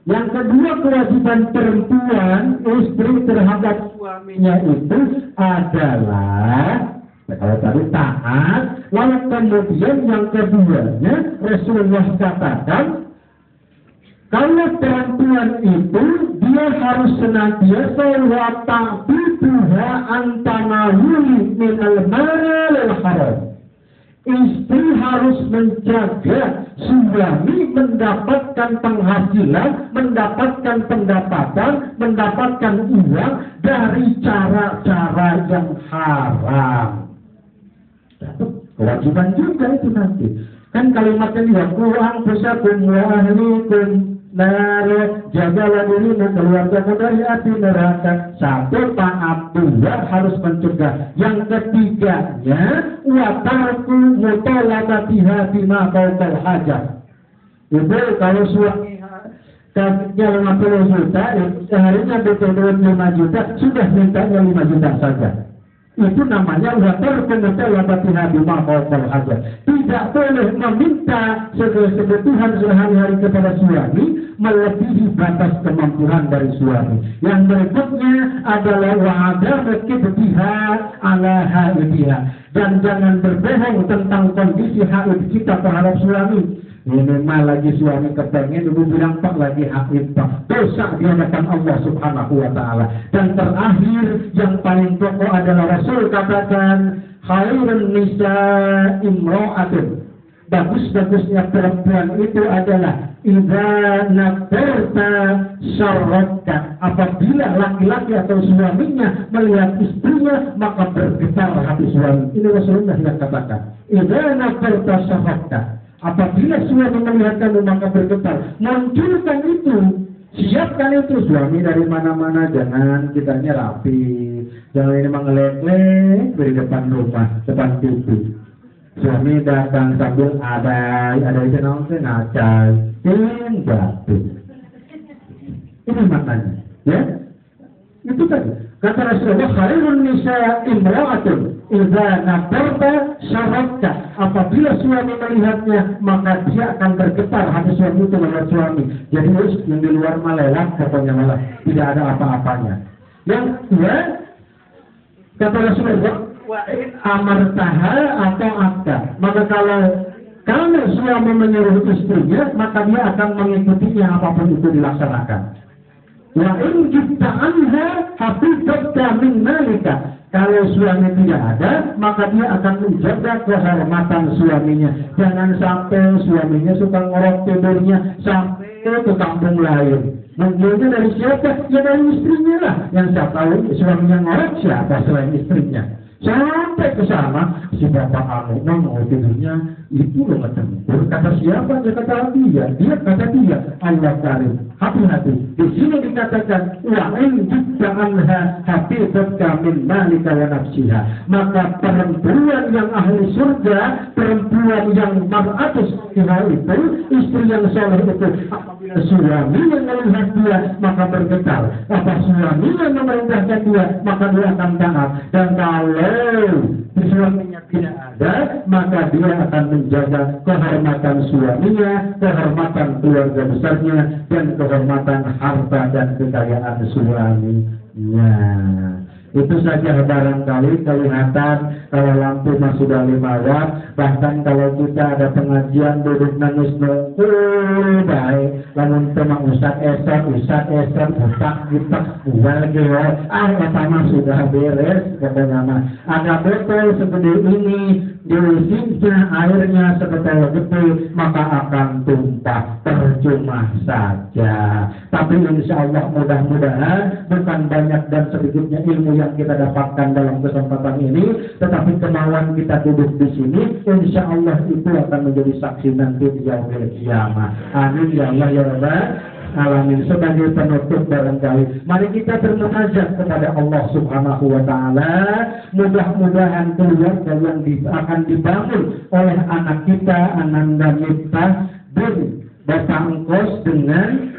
Yang kedua, kewajiban perempuan istri terhadap suaminya itu adalah kalau tadi taat. Lalu kemudian yang keduanya Rasulullah katakan, kalau perempuan itu dia harus senantiasa wa ta'buduha antanawuli minal malil haram. Istri harus menjaga suami mendapatkan penghasilan, mendapatkan pendapatan, mendapatkan uang dari cara-cara yang haram. Kewajiban juga itu nanti. Kan kalimatnya juga kurang besar ahlikum naro, jagalah dirimu keluargamu dari api neraka. Satu, taat. Dua, harus mencegah. Yang ketiganya, wa tarku mutalabatiha bima fawqal hajat. Itu kalau suami gajinya 50 juta, seharinya butuh duit 5 juta, sudah mintanya 5 juta saja. Itu namanya wa tarku mutalabatiha bima fawqal hajat. Tidak boleh meminta segala kebutuhan sehari-hari kepada suami melebihi batas kemampuan dari suami. Yang berikutnya adalah wa'adamu kibtiha ala haidiha, dan jangan berbohong tentang kondisi haid kita terhadap suami. Ini mah lagi suami kepengen, ibu bilang pak lagi haid pak, dosa di hadapan Allah Subhanahu wa Ta'ala. Dan terakhir yang paling pokok adalah Rasul katakan, khairun nisa imra'atun, bagus-bagusnya perempuan itu adalah idza nadarta syarratka, apabila laki-laki atau suaminya melihat istrinya maka bergetar hati suami. Ini Rasulullah yang katakan, idza nadarta syarratka, apabila suami melihat kamu maka bergetar. Munculkan itu, siapkan itu. Suami dari mana-mana, jangan kitanya rapi, jangan ini mengelek-lek dari depan rumah, depan pintu. Suami datang sambil ada itu namanya ngacai, batu. Ini maknanya, ya? Itu tadi. Kata Rasulullah, khairun nisa imra'atun idza nadarta syarratka, apabila suami melihatnya maka dia akan bergetar hati suami itu melihat suami. Jadi yang di luar malelak, pokoknya malah tidak ada apa-apanya. Yang kedua, kata Rasulullah, wa'in amartaha atau akta, maka kalau suami menyuruh istrinya maka dia akan mengikutinya apapun itu dilaksanakan. Wa'in jibta anha hafidhatka min malika, kalau suami tidak ada maka dia akan menjaga kehormatan suaminya. Jangan sampai suaminya suka ngorok tidurnya sampai ke kampung lain. Manggilnya dari siapa? Ya dari istrinya lah. Yang saya tahu suaminya ngorok siapa selain istrinya. Sampai ke sana, si bapak anu mau tidurnya itu loh ngecembur. Kata siapa? Dia kata dia. Dia kata dia. Allah karim. Hati-hati. Di sini dikatakan wa'in jibda'anha hafidhatka min malika wa nafsiha. Maka perempuan yang ahli surga, perempuan yang mar'atus itu, istri yang soleh itu, apabila suami yang melihat dia maka bergetar. Apa suami yang memerintahkan dia maka dia akan taat. Dan kalau suaminya tidak ada maka dia akan menjaga kehormatan suaminya, kehormatan keluarga besarnya, dan kehormatan harta dan kekayaan suaminya. Itu saja barangkali kelihatan kalau lampu mah sudah 5 watt. Bahkan kalau kita ada pengajian duduk nangis nunggu baik, lamun tema ustad esok butak kita buat lagi sama sudah beres katanya mah. Ada botol segede ini diisinya airnya sebetulnya gede maka akan tumpah, percuma saja. Tapi insya Allah mudah-mudahan bukan banyak dan sedikitnya ilmu yang kita dapatkan dalam kesempatan ini, tetapi kemauan kita duduk di sini, insya Allah itu akan menjadi saksi nanti di yaumil qiyamah. Amin ya Allah ya Rabbal alamin. Sebagai penutup barangkali, mari kita bermunajat kepada Allah Subhanahu wa Ta'ala. Mudah-mudahan keluarga yang akan dibangun oleh anak kita, Ananda Miftah bin Bapak Engkos dengan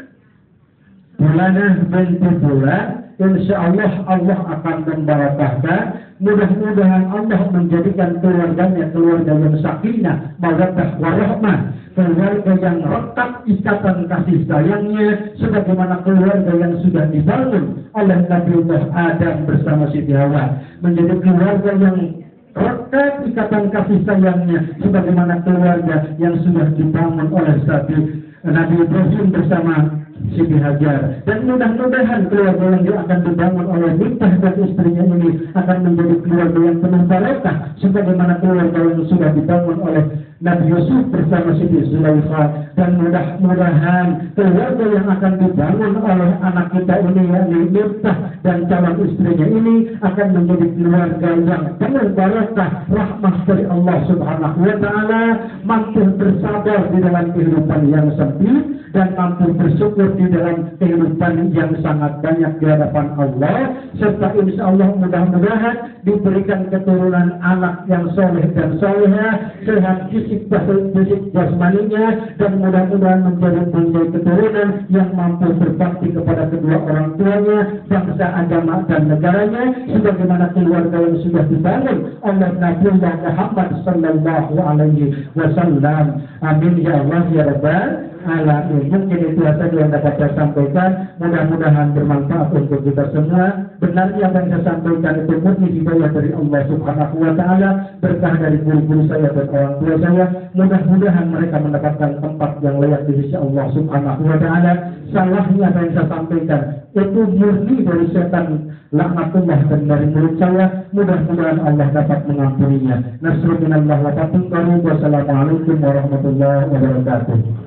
Bulanah binti Bulan, insya Allah Allah akan membarakahkan. Mudah-mudahan Allah menjadikan keluarganya keluarga yang sakinah, mawaddah warahmah, keluarga yang rekat ikatan kasih sayangnya sebagaimana keluarga yang sudah dibangun oleh Nabiullah Adam bersama Siti Hawa, menjadi keluarga yang rekat ikatan kasih sayangnya sebagaimana keluarga yang sudah dibangun oleh Nabi Ibrahim bersama Siti Hajar. Dan mudah-mudahan keluarga yang akan dibangun oleh Miftah dan istrinya ini akan menjadi keluarga yang penuh barakah sebagaimana keluarga yang sudah dibangun oleh Nabi Yusuf bersama Siti Zulaikha. Dan mudah-mudahan keluarga yang akan dibangun oleh anak kita ini yakni Miftah dan calon istrinya ini akan menjadi keluarga yang penuh barakah, rahmat dari Allah Subhanahu wa taala, mampu bersabar di dalam kehidupan yang sempit dan mampu bersyukur di dalam kehidupan yang sangat banyak di hadapan Allah, serta insya Allah mudah-mudahan diberikan keturunan anak yang soleh dan soleha, sehat fisik jasmaninya, dan mudah-mudahan menjadi keturunan yang mampu berbakti kepada kedua orang tuanya, bangsa, agama, dan negaranya sebagaimana keluarga yang sudah dibangun oleh Nabiullah Muhammad sallallahu alaihi wasallam. Amin ya Allah ya Rabbal alamin. Mungkin itu saja yang dapat saya sampaikan, mudah-mudahan bermanfaat untuk kita semua. Benarnya apa yang saya sampaikan itu murni hidayah dari Allah Subhanahu wa taala, berkah dari guru-guru saya dan orang tua saya. Mudah-mudahan mereka mendapatkan tempat yang layak di sisi Allah Subhanahu wa taala. Salahnya apa yang saya sampaikan itu murni dari setan laknatullah dan dari mulut saya. Mudah-mudahan Allah dapat mengampuninya. Nasrullah wa fathun qarib. Wassalamualaikum warahmatullahi wabarakatuh.